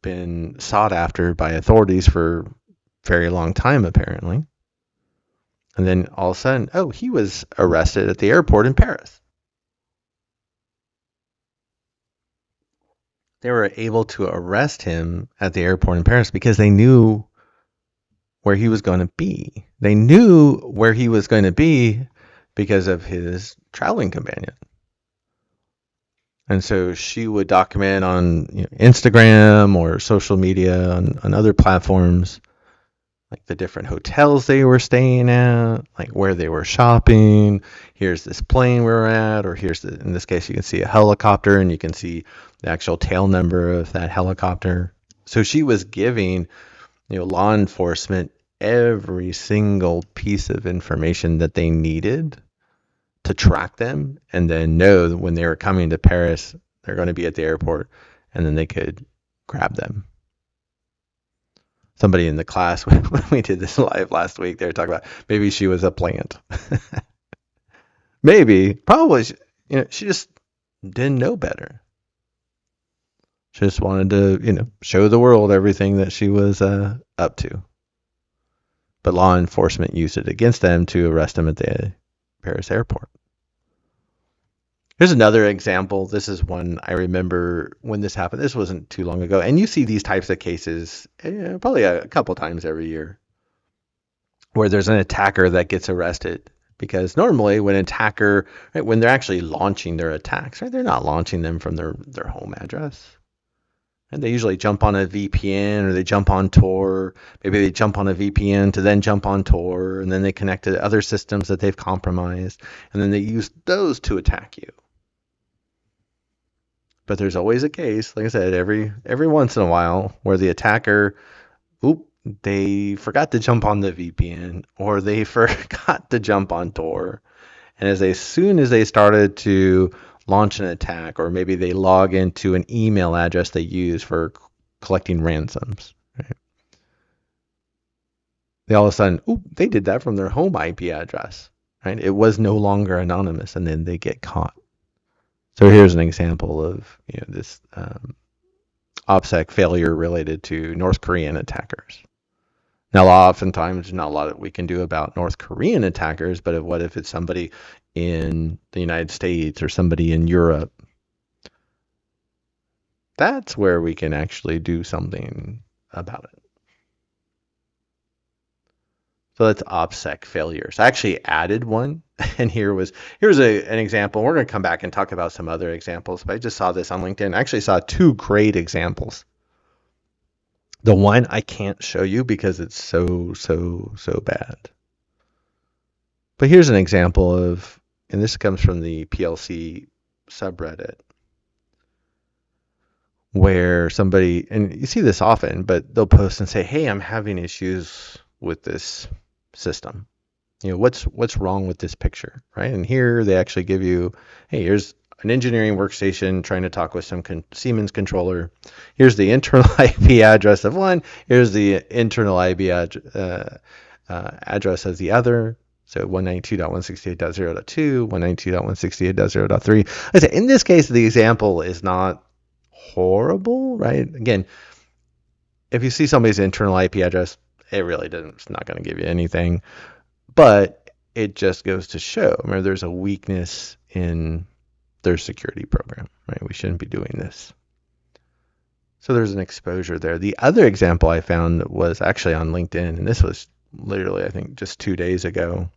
been sought after by authorities for a very long time, apparently. And then all of a sudden, he was arrested at the airport in Paris. They were able to arrest him at the airport in Paris because they knew where he was going to be. They knew where he was going to be because of his traveling companion. And so she would document on Instagram or social media on other platforms, like the different hotels they were staying at, like where they were shopping. Here's this plane we're at, or in this case, you can see a helicopter and you can see the actual tail number of that helicopter. So she was giving, law enforcement every single piece of information that they needed to track them, and then know that when they were coming to Paris, they're going to be at the airport, and then they could grab them. Somebody in the class, when we did this live last week, they were talking about maybe she was a plant. Maybe, probably, she just didn't know better. She just wanted to, show the world everything that she was up to. But law enforcement used it against them to arrest them at the Paris airport. Here's another example. This is one I remember when this happened. This wasn't too long ago. And you see these types of cases probably a couple times every year where there's an attacker that gets arrested. Because normally when an attacker, right, when they're actually launching their attacks, right, they're not launching them from their home address. And they usually jump on a VPN or they jump on Tor. Maybe they jump on a VPN to then jump on Tor, and then they connect to other systems that they've compromised, and then they use those to attack you. But there's always a case, like I said, every once in a while where the attacker, they forgot to jump on the VPN or they forgot to jump on Tor. And as soon as they started to launch an attack, or maybe they log into an email address they use for collecting ransoms, right? They all of a sudden, they did that from their home IP address, right? It was no longer anonymous, and then they get caught. So here's an example of this OPSEC failure related to North Korean attackers. Now, oftentimes, there's not a lot that we can do about North Korean attackers, but what if it's somebody in the United States or somebody in Europe? That's where we can actually do something about it. So that's OPSEC failures. I actually added one, and here's an example. We're going to come back and talk about some other examples, but I just saw this on LinkedIn. I actually saw two great examples. The one I can't show you because it's so bad. But here's an example of, and this comes from the PLC subreddit, where somebody, and you see this often, but they'll post and say, hey, I'm having issues with this system. What's wrong with this picture, right? And here they actually give you, hey, here's an engineering workstation trying to talk with some Siemens controller. Here's the internal IP address of one. Here's the internal IP address of the other. So 192.168.0.2, 192.168.0.3. I say in this case, the example is not horrible, right? Again, if you see somebody's internal IP address, it really doesn't. It's not going to give you anything, but it just goes to show. Remember, there's a weakness in their security program, right? We shouldn't be doing this. So there's an exposure there. The other example I found was actually on LinkedIn, and this was literally, I think, just 2 days ago,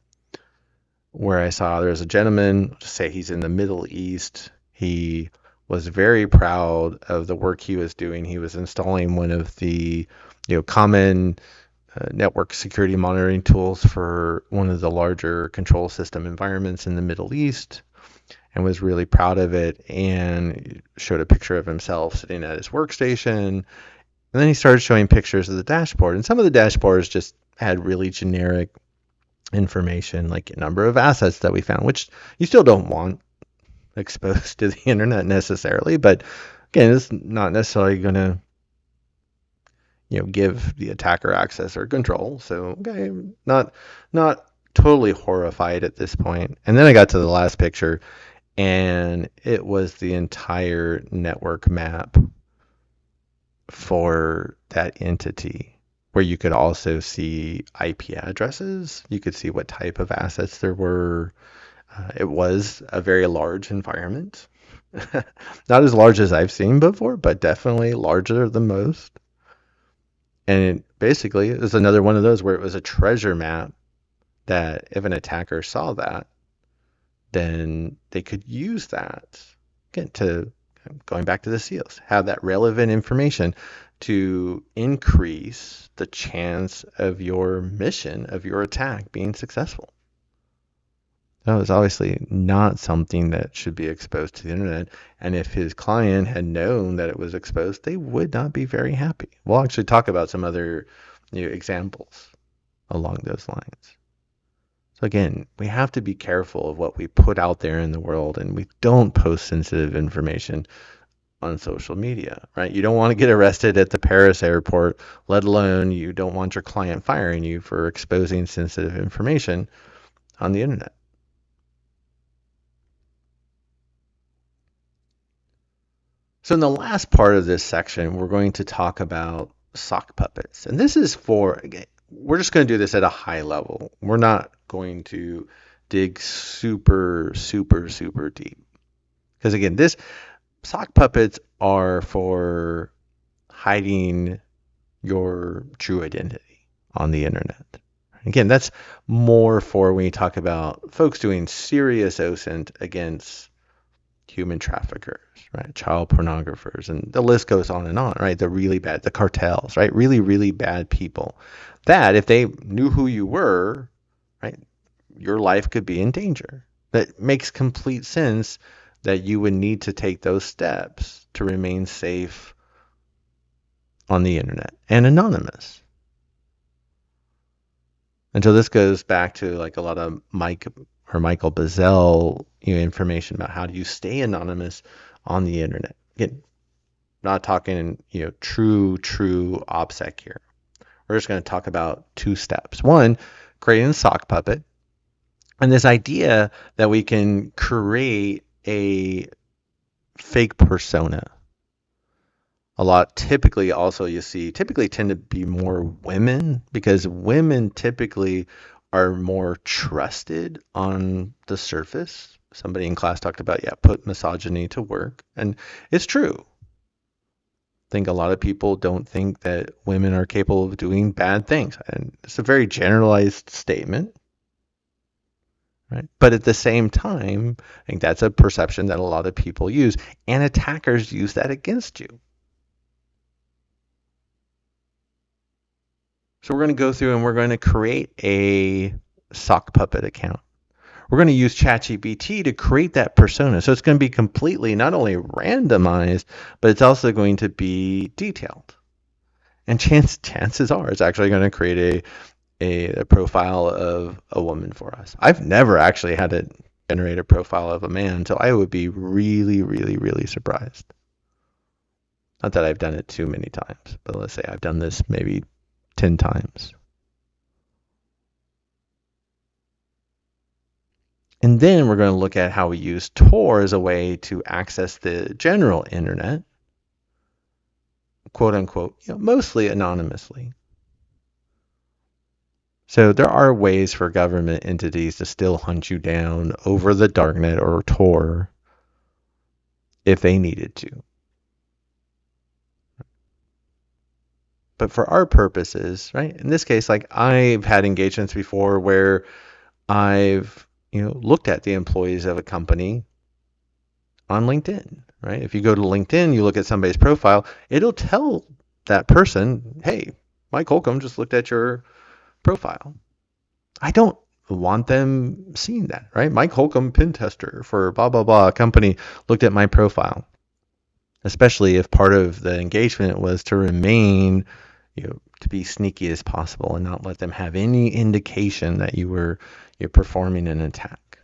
where I saw there's a gentleman, say he's in the Middle East. He was very proud of the work he was doing. He was installing one of the common network security monitoring tools for one of the larger control system environments in the Middle East, and was really proud of it, and showed a picture of himself sitting at his workstation. And then he started showing pictures of the dashboard, and some of the dashboards just had really generic information, like a number of assets that we found, which you still don't want exposed to the internet necessarily, but again, it's not necessarily going to give the attacker access or control. So okay, not totally horrified at this point. And then I got to the last picture, and it was the entire network map for that entity, where you could also see IP addresses. You could see what type of assets there were. It was a very large environment. Not as large as I've seen before, but definitely larger than most. And basically, it was another one of those where it was a treasure map that if an attacker saw that, then they could use that, again, to, going back to the SEALs, have that relevant information to increase the chance of your mission, of your attack being successful. That was obviously not something that should be exposed to the internet. And if his client had known that it was exposed, they would not be very happy. We'll actually talk about some other examples along those lines. So again, we have to be careful of what we put out there in the world, and we don't post sensitive information on social media, right? You don't want to get arrested at the Paris airport, let alone you don't want your client firing you for exposing sensitive information on the internet. So in the last part of this section, we're going to talk about sock puppets. And this is we're just going to do this at a high level. We're not going to dig super deep. Because again, sock puppets are for hiding your true identity on the internet. Again, that's more for when you talk about folks doing serious OSINT against human traffickers, right? Child pornographers, and the list goes on, right? The really bad, the cartels, right? Really, really bad people that if they knew who you were, right, your life could be in danger. That makes complete sense that you would need to take those steps to remain safe on the internet and anonymous. And so this goes back to like a lot of Michael Bazzell, information about how do you stay anonymous on the internet. Again, not talking, true OPSEC here. We're just going to talk about two steps. One, creating a sock puppet, and this idea that we can create a fake persona. A lot typically also you see typically tend to be more women because women typically are more trusted on the surface. Somebody in class talked about, put misogyny to work. And it's true. I think a lot of people don't think that women are capable of doing bad things. And it's a very generalized statement. Right? But at the same time, I think that's a perception that a lot of people use. And attackers use that against you. So we're going to go through and we're going to create a sock puppet account. We're going to use ChatGPT to create that persona. So it's going to be completely not only randomized, but it's also going to be detailed. And chances are it's actually going to create a profile of a woman for us. I've never actually had it generate a profile of a man, so I would be really, really, really surprised. Not that I've done it too many times, but let's say I've done this maybe 10 times. And then we're going to look at how we use Tor as a way to access the general internet, quote unquote, mostly anonymously. So there are ways for government entities to still hunt you down over the darknet or Tor if they needed to. But for our purposes, right, in this case, like I've had engagements before where I've, looked at the employees of a company on LinkedIn, right? If you go to LinkedIn, you look at somebody's profile, it'll tell that person, hey, Mike Holcomb just looked at your profile. I don't want them seeing that, right? Mike Holcomb, pen tester for blah, blah, blah company looked at my profile, especially if part of the engagement was to remain, to be sneaky as possible and not let them have any indication that you're performing an attack.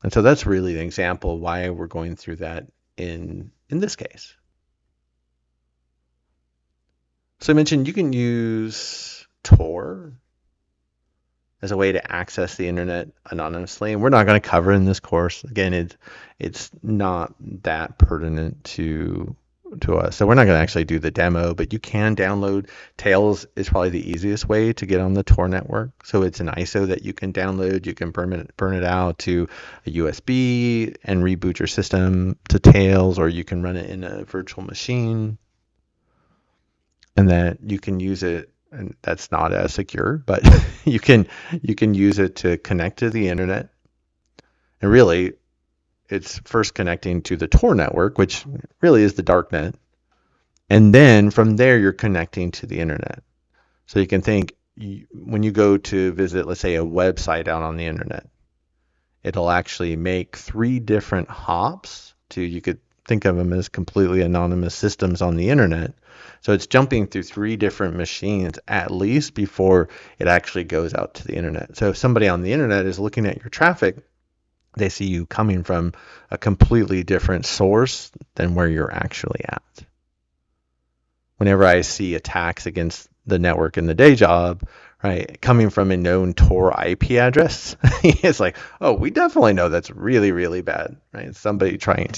And so that's really an example of why we're going through that in this case. So I mentioned you can use Tor as a way to access the internet anonymously, and we're not going to cover in this course. Again, it's not that pertinent to us, so we're not going to actually do the demo. But you can download. Tails is probably the easiest way to get on the Tor network. So it's an ISO that you can download. You can burn it out to a USB and reboot your system to Tails, or you can run it in a virtual machine, and that you can use it. And that's not as secure, but you can use it to connect to the internet. And really, it's first connecting to the Tor network, which really is the darknet. And then from there, you're connecting to the internet. So you can think when you go to visit, let's say, a website out on the internet, it'll actually make 3 different hops you could think of them as completely anonymous systems on the internet. So it's jumping through 3 different machines at least before it actually goes out to the internet. So if somebody on the internet is looking at your traffic, they see you coming from a completely different source than where you're actually at. Whenever I see attacks against the network in the day job, right, coming from a known Tor IP address, it's like, oh, we definitely know that's really, really bad, right? It's somebody trying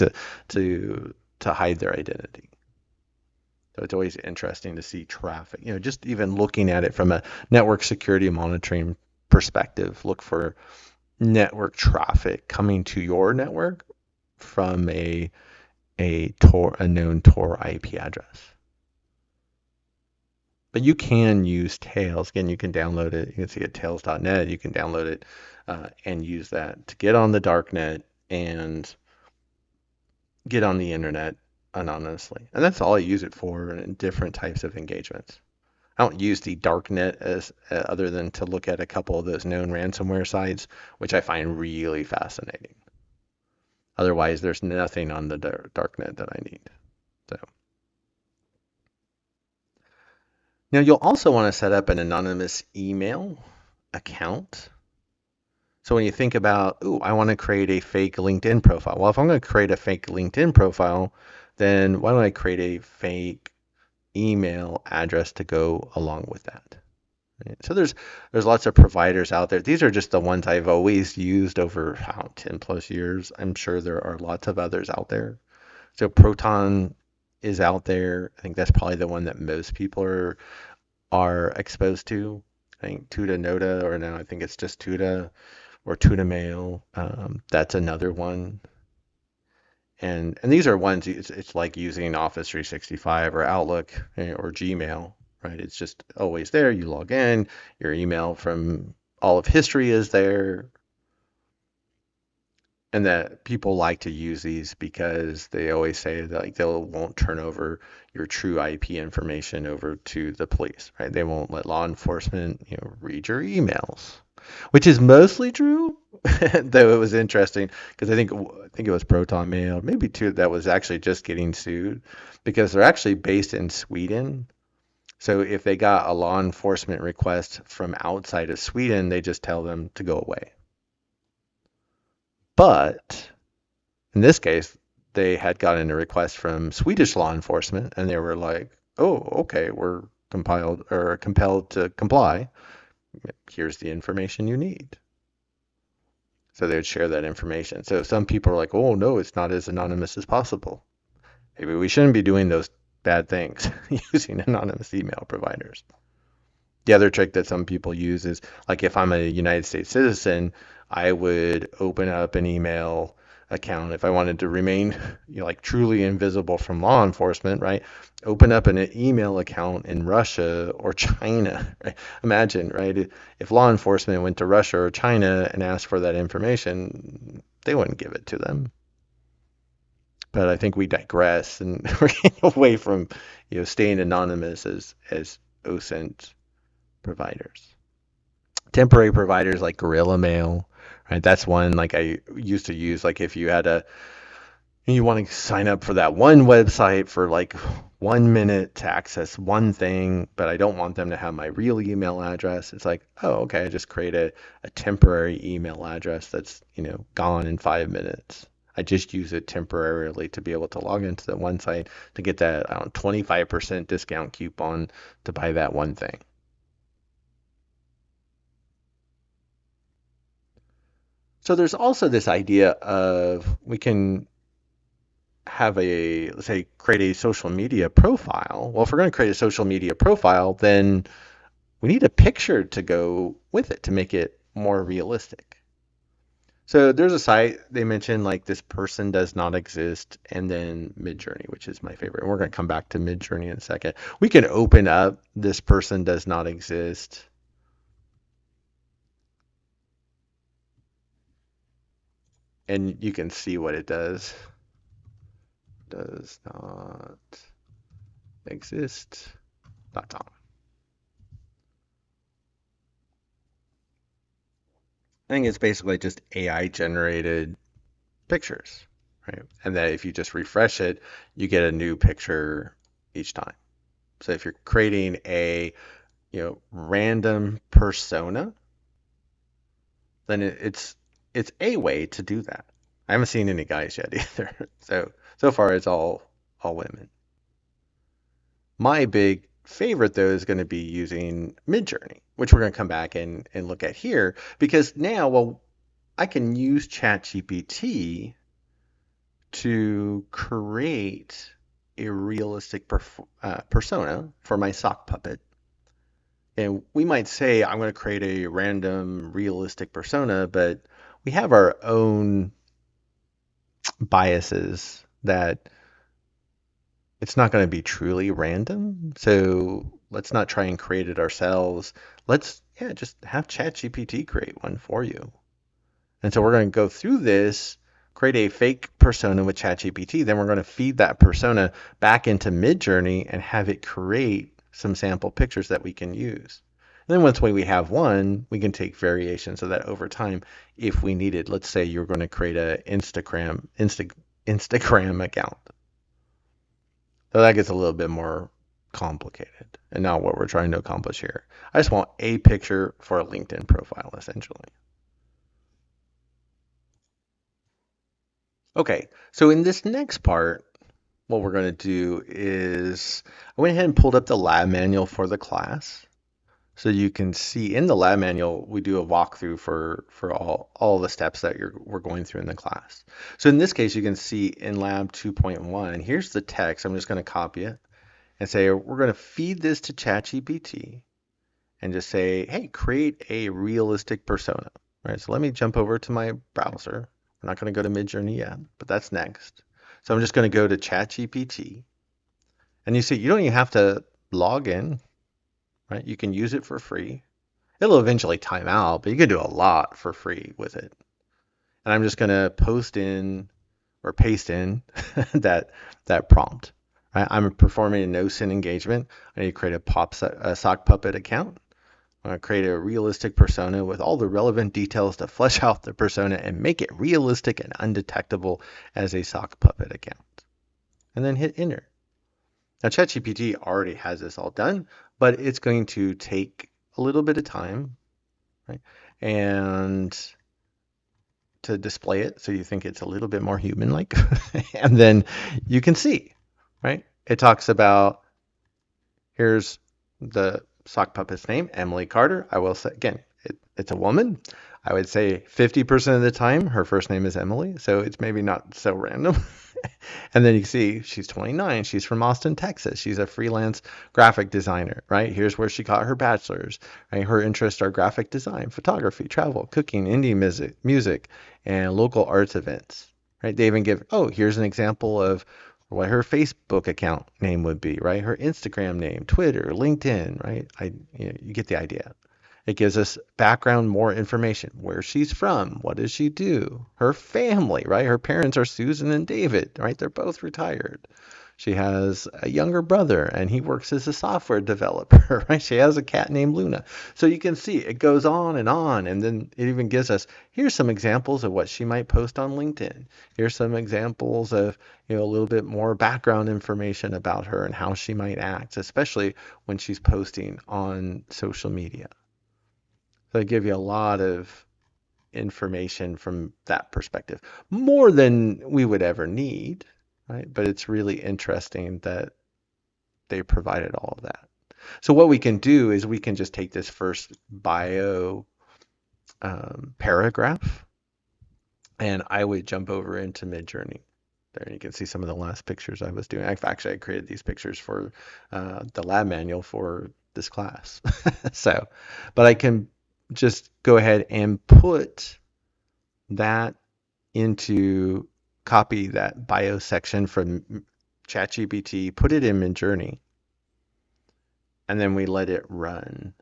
to hide their identity. So it's always interesting to see traffic, just even looking at it from a network security monitoring perspective. Look for network traffic coming to your network from a known Tor IP address. But you can use Tails. Again, you can download it. You can see it tails.net. You can download it and use that to get on the dark net and get on the internet anonymously. And that's all I use it for in different types of engagements. I don't use the dark net as other than to look at a couple of those known ransomware sites, which I find really fascinating. Otherwise, there's nothing on the dark net that I need. So now you'll also want to set up an anonymous email account. So when you think about, oh, I want to create a fake LinkedIn profile. Well, if I'm going to create a fake LinkedIn profile, then why don't I create a fake email address to go along with that? Right? So there's lots of providers out there. These are just the ones I've always used over 10 plus years. I'm sure there are lots of others out there. So Proton is out there. I think that's probably the one that most people are exposed to. I think Tuda Noda, or now I think it's just Tuda or Tuna Mail. That's another one. And these are ones, it's like using Office 365 or Outlook or Gmail, right? It's just always there. You log in, your email from all of history is there. And that people like to use these because they always say that like they won't turn over your true IP information over to the police, right? They won't let law enforcement, read your emails, which is mostly true. Though it was interesting because I think it was Proton Mail, maybe two that was actually just getting sued because they're actually based in Sweden. So if they got a law enforcement request from outside of Sweden, they just tell them to go away. But in this case, they had gotten a request from Swedish law enforcement, and they were like, "Oh, okay, we're compelled to comply. Here's the information you need." So they would share that information. So some people are like, "Oh no, it's not as anonymous as possible. Maybe we shouldn't be doing those bad things using anonymous email providers." The other trick that some people use is like if I'm a United States citizen, I would open up an email account if I wanted to remain like truly invisible from law enforcement, right? Open up an email account in Russia or China, right? Imagine, right? If law enforcement went to Russia or China and asked for that information, they wouldn't give it to them. But I think we digress and we're getting away from, staying anonymous as OSINT providers. Temporary providers like Gorilla Mail, right? That's one like I used to use. Like if you want to sign up for that one website for like 1 minute to access one thing, but I don't want them to have my real email address. It's like, oh, okay, I just create a temporary email address that's, gone in 5 minutes. I just use it temporarily to be able to log into the one site to get that, I don't know, 25% discount coupon to buy that one thing. So there's also this idea of we can have let's say, create a social media profile. Well, if we're going to create a social media profile, then we need a picture to go with it to make it more realistic. So there's a site they mentioned like this person does not exist, and then Midjourney, which is my favorite. And we're going to come back to Midjourney in a second. We can open up this person does not exist, and you can see what it does. Does not exist. .com. I think it's basically just AI generated pictures, right? And that if you just refresh it, you get a new picture each time. So if you're creating a, random persona, then it's a way to do that. I haven't seen any guys yet either. So far it's all women. My big favorite though is going to be using Midjourney, which we're going to come back and look at here because now, well, I can use ChatGPT to create a realistic persona for my sock puppet. And we might say, I'm going to create a random realistic persona, but we have our own biases that it's not going to be truly random. So Let's not try and create it ourselves. Let's, yeah, just have ChatGPT create one for you. And so we're going to go through this, create a fake persona with ChatGPT. Then we're going to feed that persona back into Midjourney and have it create some sample pictures that we can use. And then once we have one, we can take variations of that over time if we needed. Let's say you're going to create a Instagram account. So that gets a little bit more complicated and not what we're trying to accomplish here. I just want a picture for a LinkedIn profile, essentially. Okay, so in this next part, what we're going to do is I went ahead and pulled up the lab manual for the class. So you can see in the lab manual, we do a walkthrough for all the steps that we're going through in the class. So in this case, you can see in lab 2.1, here's the text. I'm just going to copy it and say, we're going to feed this to ChatGPT and just say, hey, create a realistic persona. Right, so let me jump over to my browser. We're not going to go to Midjourney yet, but that's next. So I'm just going to go to ChatGPT. And you see, you don't even have to log in, right? You can use it for free. It'll eventually time out, but you can do a lot for free with it. And I'm just going to post in or paste in that prompt. Right? I'm performing an OSINT engagement. I need to create a sock puppet account. I'm going to create a realistic persona with all the relevant details to flesh out the persona and make it realistic and undetectable as a sock puppet account. And then hit enter. Now ChatGPT already has this all done, but it's going to take a little bit of time, right? And to display it so you think it's a little bit more human-like. And then you can see, right? It talks about, here's the sock puppet's name, Emily Carter. I will say, again, it's a woman. I would say 50% of the time her first name is Emily, so it's maybe not so random. And then you can see she's 29. She's from Austin, Texas. She's a freelance graphic designer, right? Here's where she got her bachelor's. Right? Her interests are graphic design, photography, travel, cooking, indie music, and local arts events. Right? They even give, oh, here's an example of what her Facebook account name would be, right? Her Instagram name, Twitter, LinkedIn, right? You get the idea. It gives us background, more information, where she's from, what does she do, her family, right? Her parents are Susan and David, right? They're both retired. She has a younger brother and he works as a software developer, right? She has a cat named Luna. So you can see it goes on. And then it even gives us, here's some examples of what she might post on LinkedIn. Here's some examples of, a little bit more background information about her and how she might act, especially when she's posting on social media. So they give you a lot of information from that perspective, more than we would ever need, right? But it's really interesting that they provided all of that. So what we can do is we can just take this first bio paragraph, and I would jump over into Midjourney. There you can see some of the last pictures I was doing. Actually, I created these pictures for the lab manual for this class. So, but I can just go ahead and put that into, copy that bio section from ChatGPT, put it in Midjourney, and then we let it run.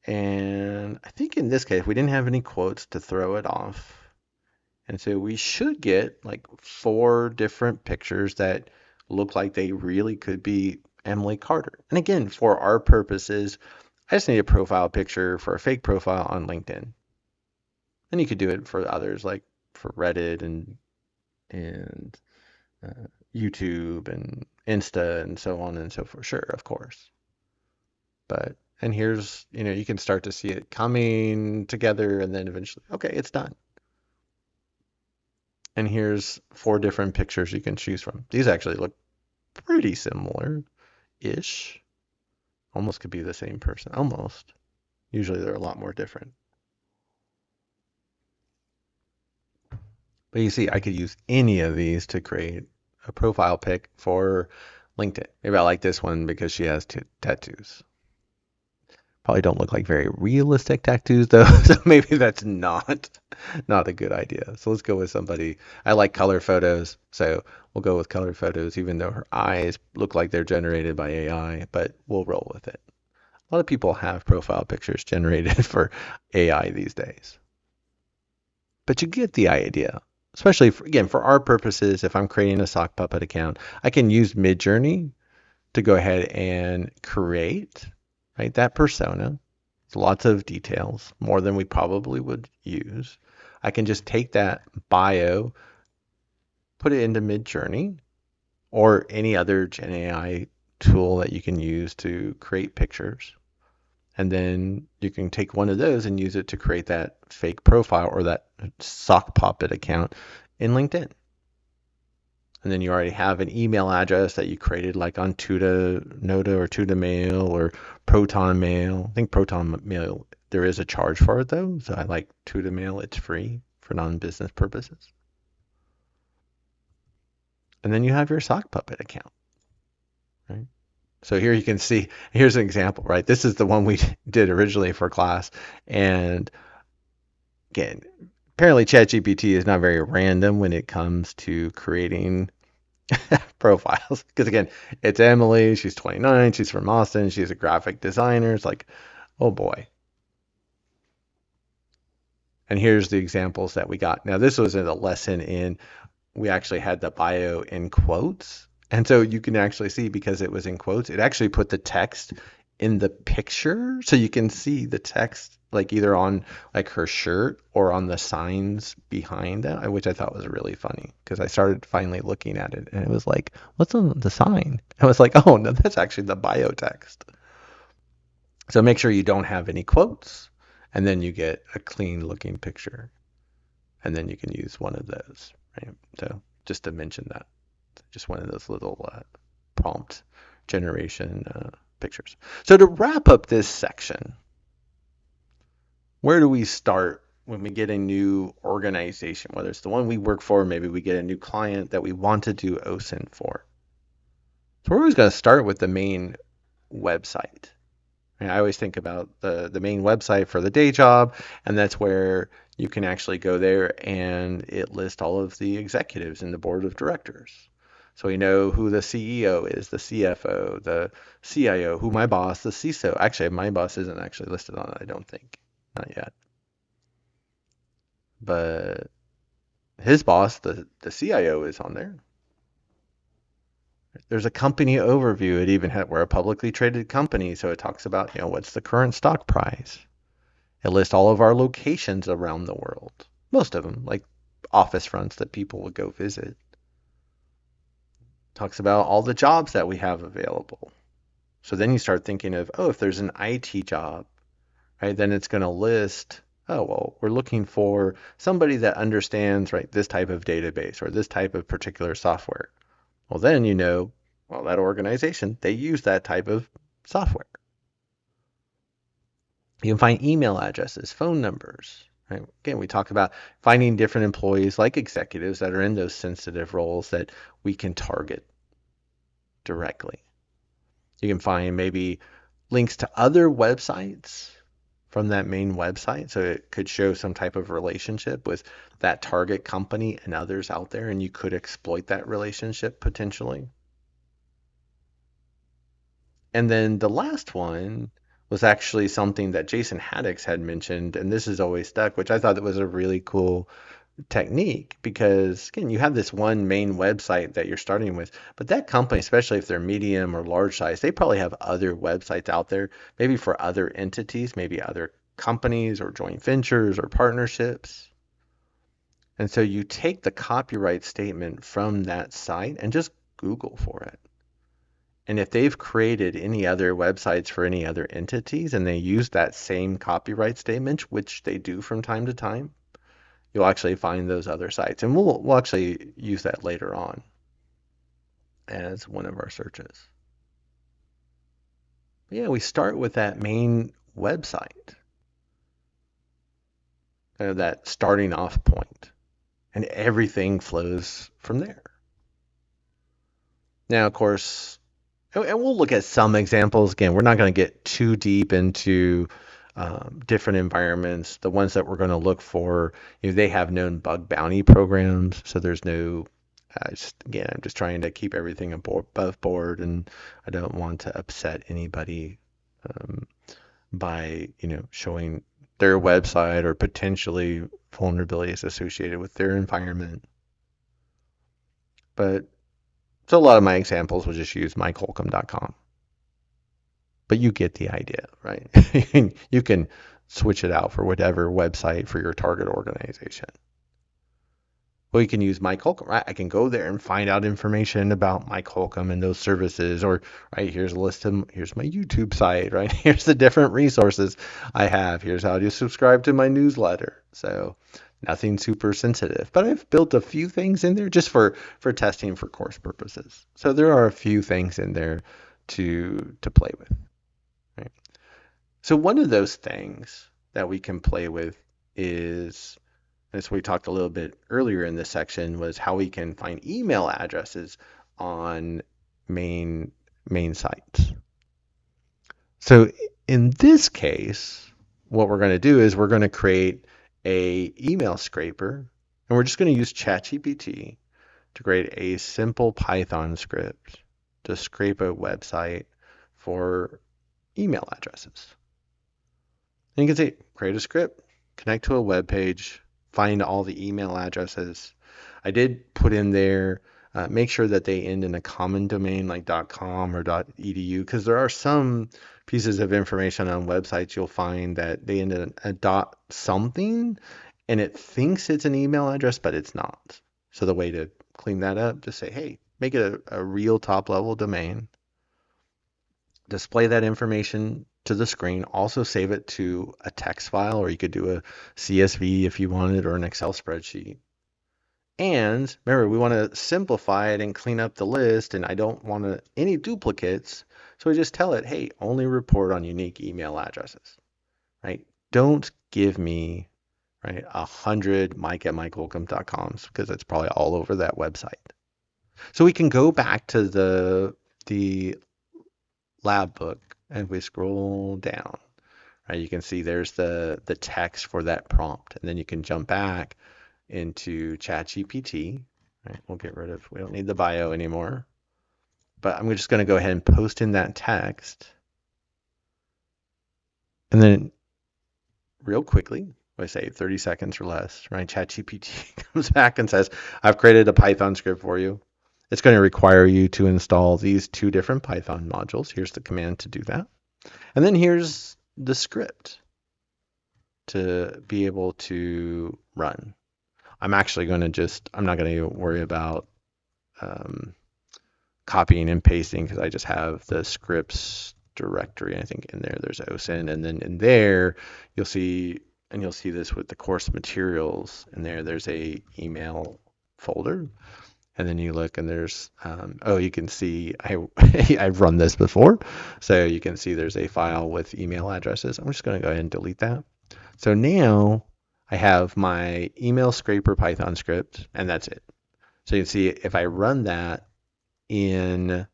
And I think in this case, we didn't have any quotes to throw it off. And so we should get like 4 different pictures that look like they really could be Emily Carter. And again, for our purposes, I just need a profile picture for a fake profile on LinkedIn. And you could do it for others, like for Reddit and YouTube and Insta and so on and so forth. Sure, of course. But, and here's, you can start to see it coming together and then eventually, okay, it's done. And here's 4 different pictures you can choose from. These actually look pretty similar-ish. Almost could be the same person. Almost. Usually they're a lot more different. But you see, I could use any of these to create a profile pic for LinkedIn. Maybe I like this one because she has tattoos. Probably don't look like very realistic tattoos though, so maybe that's not a good idea. So let's go with somebody. I like color photos, so we'll go with color photos, even though her eyes look like they're generated by AI, but we'll roll with it. A lot of people have profile pictures generated for AI these days. But you get the idea. Especially for, again, for our purposes, if I'm creating a sock puppet account, I can use Midjourney to go ahead and create, right, that persona. Lots of details, more than we probably would use. I can just take that bio, put it into Midjourney or any other GenAI tool that you can use to create pictures. And then you can take one of those and use it to create that fake profile or that sock puppet account in LinkedIn. And then you already have an email address that you created like on Noda or Tuda Mail or Proton Mail. I think Proton Mail, there is a charge for it though. So I like Tuda Mail. It's free for non-business purposes. And then you have your sock puppet account, right? So here you can see, here's an example, right? This is the one we did originally for class. And again, apparently ChatGPT is not very random when it comes to creating profiles. Because again, it's Emily, she's 29, she's from Austin, she's a graphic designer. It's like, oh boy. And here's the examples that we got. Now, this was in a lesson in, we actually had the bio in quotes. And so you can actually see, because it was in quotes, it actually put the text in the picture. So you can see the text like either on like her shirt or on the signs behind that, which I thought was really funny because I started finally looking at it and it was like, what's on the sign? I was like, oh no, that's actually the bio text. So make sure you don't have any quotes and then you get a clean looking picture and then you can use one of those, right? So just to mention that, just one of those little prompt generation pictures. So to wrap up this section, where do we start when we get a new organization, whether it's the one we work for, maybe we get a new client that we want to do OSINT for? So we're always going to start with the main website. I always think about the main website for the day job, and that's where you can actually go there and it lists all of the executives in the board of directors. So we know who the CEO is, the CFO, the CIO, who my boss, the CISO. Actually, my boss isn't actually listed on it, I don't think. Not yet. But his boss, the CIO, is on there. There's a company overview. It even had, we're a publicly traded company, so it talks about, what's the current stock price. It lists all of our locations around the world. Most of them, like office fronts that people would go visit. Talks about all the jobs that we have available. So then you start thinking of, oh, if there's an IT job, right, then it's going to list, oh, well, we're looking for somebody that understands, right, this type of database or this type of particular software. Well, then well, that organization, they use that type of software. You can find email addresses, phone numbers. Right? Again, we talk about finding different employees like executives that are in those sensitive roles that we can target directly. You can find maybe links to other websites from that main website. So it could show some type of relationship with that target company and others out there, and you could exploit that relationship potentially. And then the last one was actually something that Jason Haddix had mentioned, and this has always stuck, which I thought that was a really cool technique because, again, you have this one main website that you're starting with, but that company, especially if they're medium or large size, they probably have other websites out there, maybe for other entities, maybe other companies or joint ventures or partnerships. And so you take the copyright statement from that site and just Google for it. And if they've created any other websites for any other entities and they use that same copyright statement, which they do from time to time, you'll actually find those other sites. And we'll actually use that later on as one of our searches. But yeah, we start with that main website, kind of that starting off point, and everything flows from there. Now, of course, And we'll look at some examples. Again, we're not going to get too deep into different environments. The ones that we're going to look for, they have known bug bounty programs, so there's no. Again, I'm just trying to keep everything above board, and I don't want to upset anybody um, by showing their website or potentially vulnerabilities associated with their environment. But so a lot of my examples will just use MikeHolcomb.com. But you get the idea, right? You can switch it out for whatever website for your target organization. Well, you can use Mike Holcomb, right? I can go there and find out information about Mike Holcomb and those services, or right here's a list of here's my YouTube site, right? Here's the different resources I have. Here's how to subscribe to my newsletter. So nothing super sensitive, but I've built a few things in there just for testing for course purposes. So there are a few things in there to play with. Right? So one of those things that we can play with is, as we talked a little bit earlier in this section, was how we can find email addresses on main sites. So in this case, what we're going to do is we're going to create a email scraper, and we're just going to use ChatGPT to create a simple Python script to scrape a website for email addresses. And you can say, create a script, connect to a web page, find all the email addresses. I did put in there, make sure that they end in a common domain like .com or .edu, because there are some pieces of information on websites you'll find that they end in a dot something, and it thinks it's an email address, but it's not. So the way to clean that up, just say, hey, make it a real top-level domain. Display that information to the screen. Also save it to a text file, or you could do a CSV if you wanted, or an Excel spreadsheet. And remember, we want to simplify it and clean up the list, and I don't want any duplicates. So we just tell it, hey, only report on unique email addresses, right? Don't give me, right, 100 mike@mikeholcomb.coms, because it's probably all over that website. So we can go back to the lab book, and we scroll down, right? You can see there's the text for that prompt, and then you can jump back into ChatGPT. Right? We don't need the bio anymore, but I'm just going to go ahead and post in that text, and then real quickly, I say 30 seconds or less, right? ChatGPT comes back and says, I've created a Python script for you. It's going to require you to install these 2 different Python modules. Here's the command to do that. And then here's the script to be able to run. I'm not going to worry about copying and pasting, because I just have the scripts directory. I think in there there's OSINT, and then in there you'll see this with the course materials. And there's a email folder. And then you look, and there's, you can see I've run this before. So you can see there's a file with email addresses. I'm just going to go ahead and delete that. So now I have my email scraper Python script, and that's it. So you can see if I run that in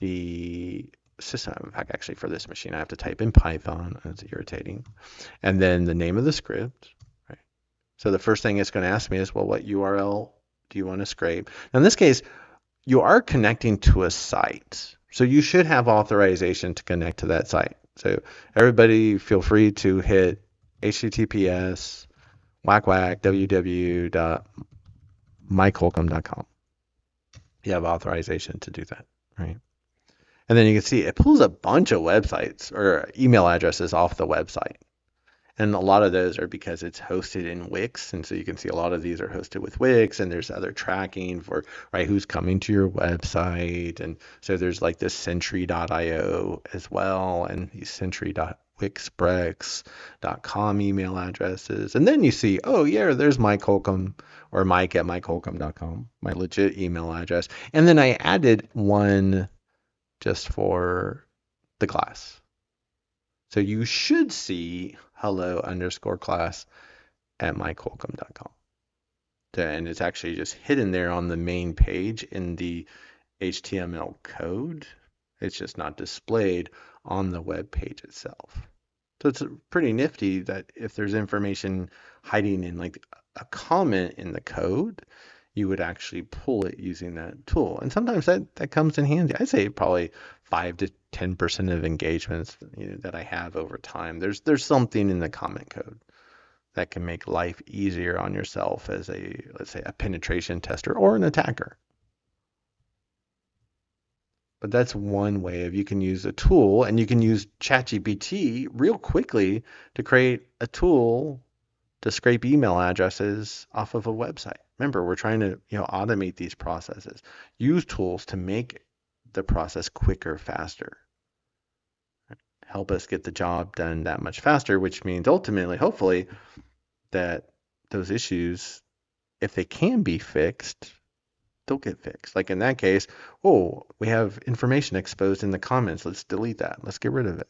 the system, in fact, actually for this machine, I have to type in Python. It's irritating. And then the name of the script. Right? So the first thing it's going to ask me is, well, what URL do you want to scrape? Now, in this case, you are connecting to a site, so you should have authorization to connect to that site. So everybody feel free to hit https www.mikeholcomb.com. You have authorization to do that, right? And then you can see it pulls a bunch of websites or email addresses off the website. And a lot of those are because it's hosted in Wix. And so you can see a lot of these are hosted with Wix, and there's other tracking for, right, who's coming to your website. And so there's like this Sentry.io as well, and these Sentry.wixprex.com email addresses. And then you see, oh yeah, there's Mike Holcomb, or Mike@MikeHolcomb.com, my legit email address. And then I added one just for the class. So you should see hello_class@mikeholcomb.com. And it's actually just hidden there on the main page in the HTML code. It's just not displayed on the web page itself. So it's pretty nifty that if there's information hiding in like a comment in the code, you would actually pull it using that tool. And sometimes that comes in handy. I'd say probably 5 to 10% of engagements, that I have over time. There's something in the comment code that can make life easier on yourself as let's say, a penetration tester or an attacker. But that's one way of you can use a tool, and you can use ChatGPT real quickly to create a tool to scrape email addresses off of a website. Remember, we're trying to, automate these processes. Use tools to make the process quicker, faster. Help us get the job done that much faster, which means ultimately, hopefully, that those issues, if they can be fixed, they'll get fixed. Like in that case, oh, we have information exposed in the comments. Let's delete that. Let's get rid of it.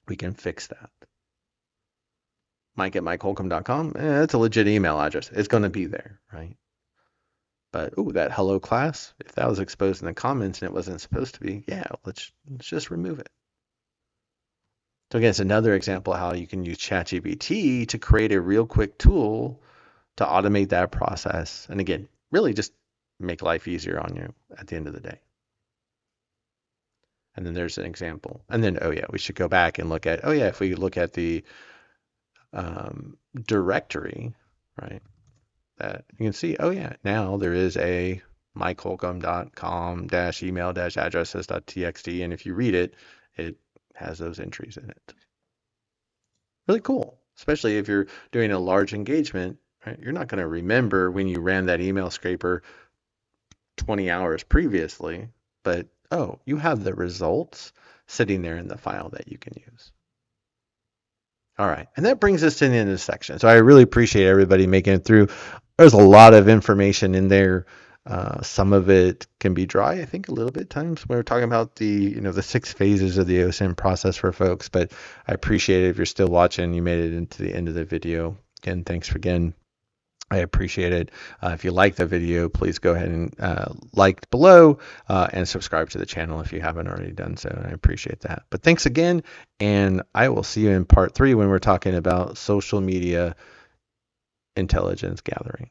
We can fix that. Mike@MikeHolcomb.com, it's a legit email address. It's going to be there, right? But that hello class, if that was exposed in the comments and it wasn't supposed to be, yeah, let's just remove it. So again, it's another example of how you can use ChatGPT to create a real quick tool to automate that process. And again, really just make life easier on you at the end of the day. And then there's an example. And then, we should go back and look at, if we look at the directory, right, that you can see, now there is a mikeholcomb.com-email-addresses.txt. And if you read it, it has those entries in it. Really cool, especially if you're doing a large engagement, right? You're not going to remember when you ran that email scraper 20 hours previously, but you have the results sitting there in the file that you can use. All right, and that brings us to the end of the section. So I really appreciate everybody making it through. There's a lot of information in there. Some of it can be dry, I think, a little bit at times when we're talking about the 6 phases of the OSINT process for folks. But I appreciate it if you're still watching. You made it into the end of the video. Again, thanks again. I appreciate it. If you like the video, please go ahead and like below and subscribe to the channel if you haven't already done so. I appreciate that. But thanks again, and I will see you in part 3 when we're talking about social media intelligence gathering.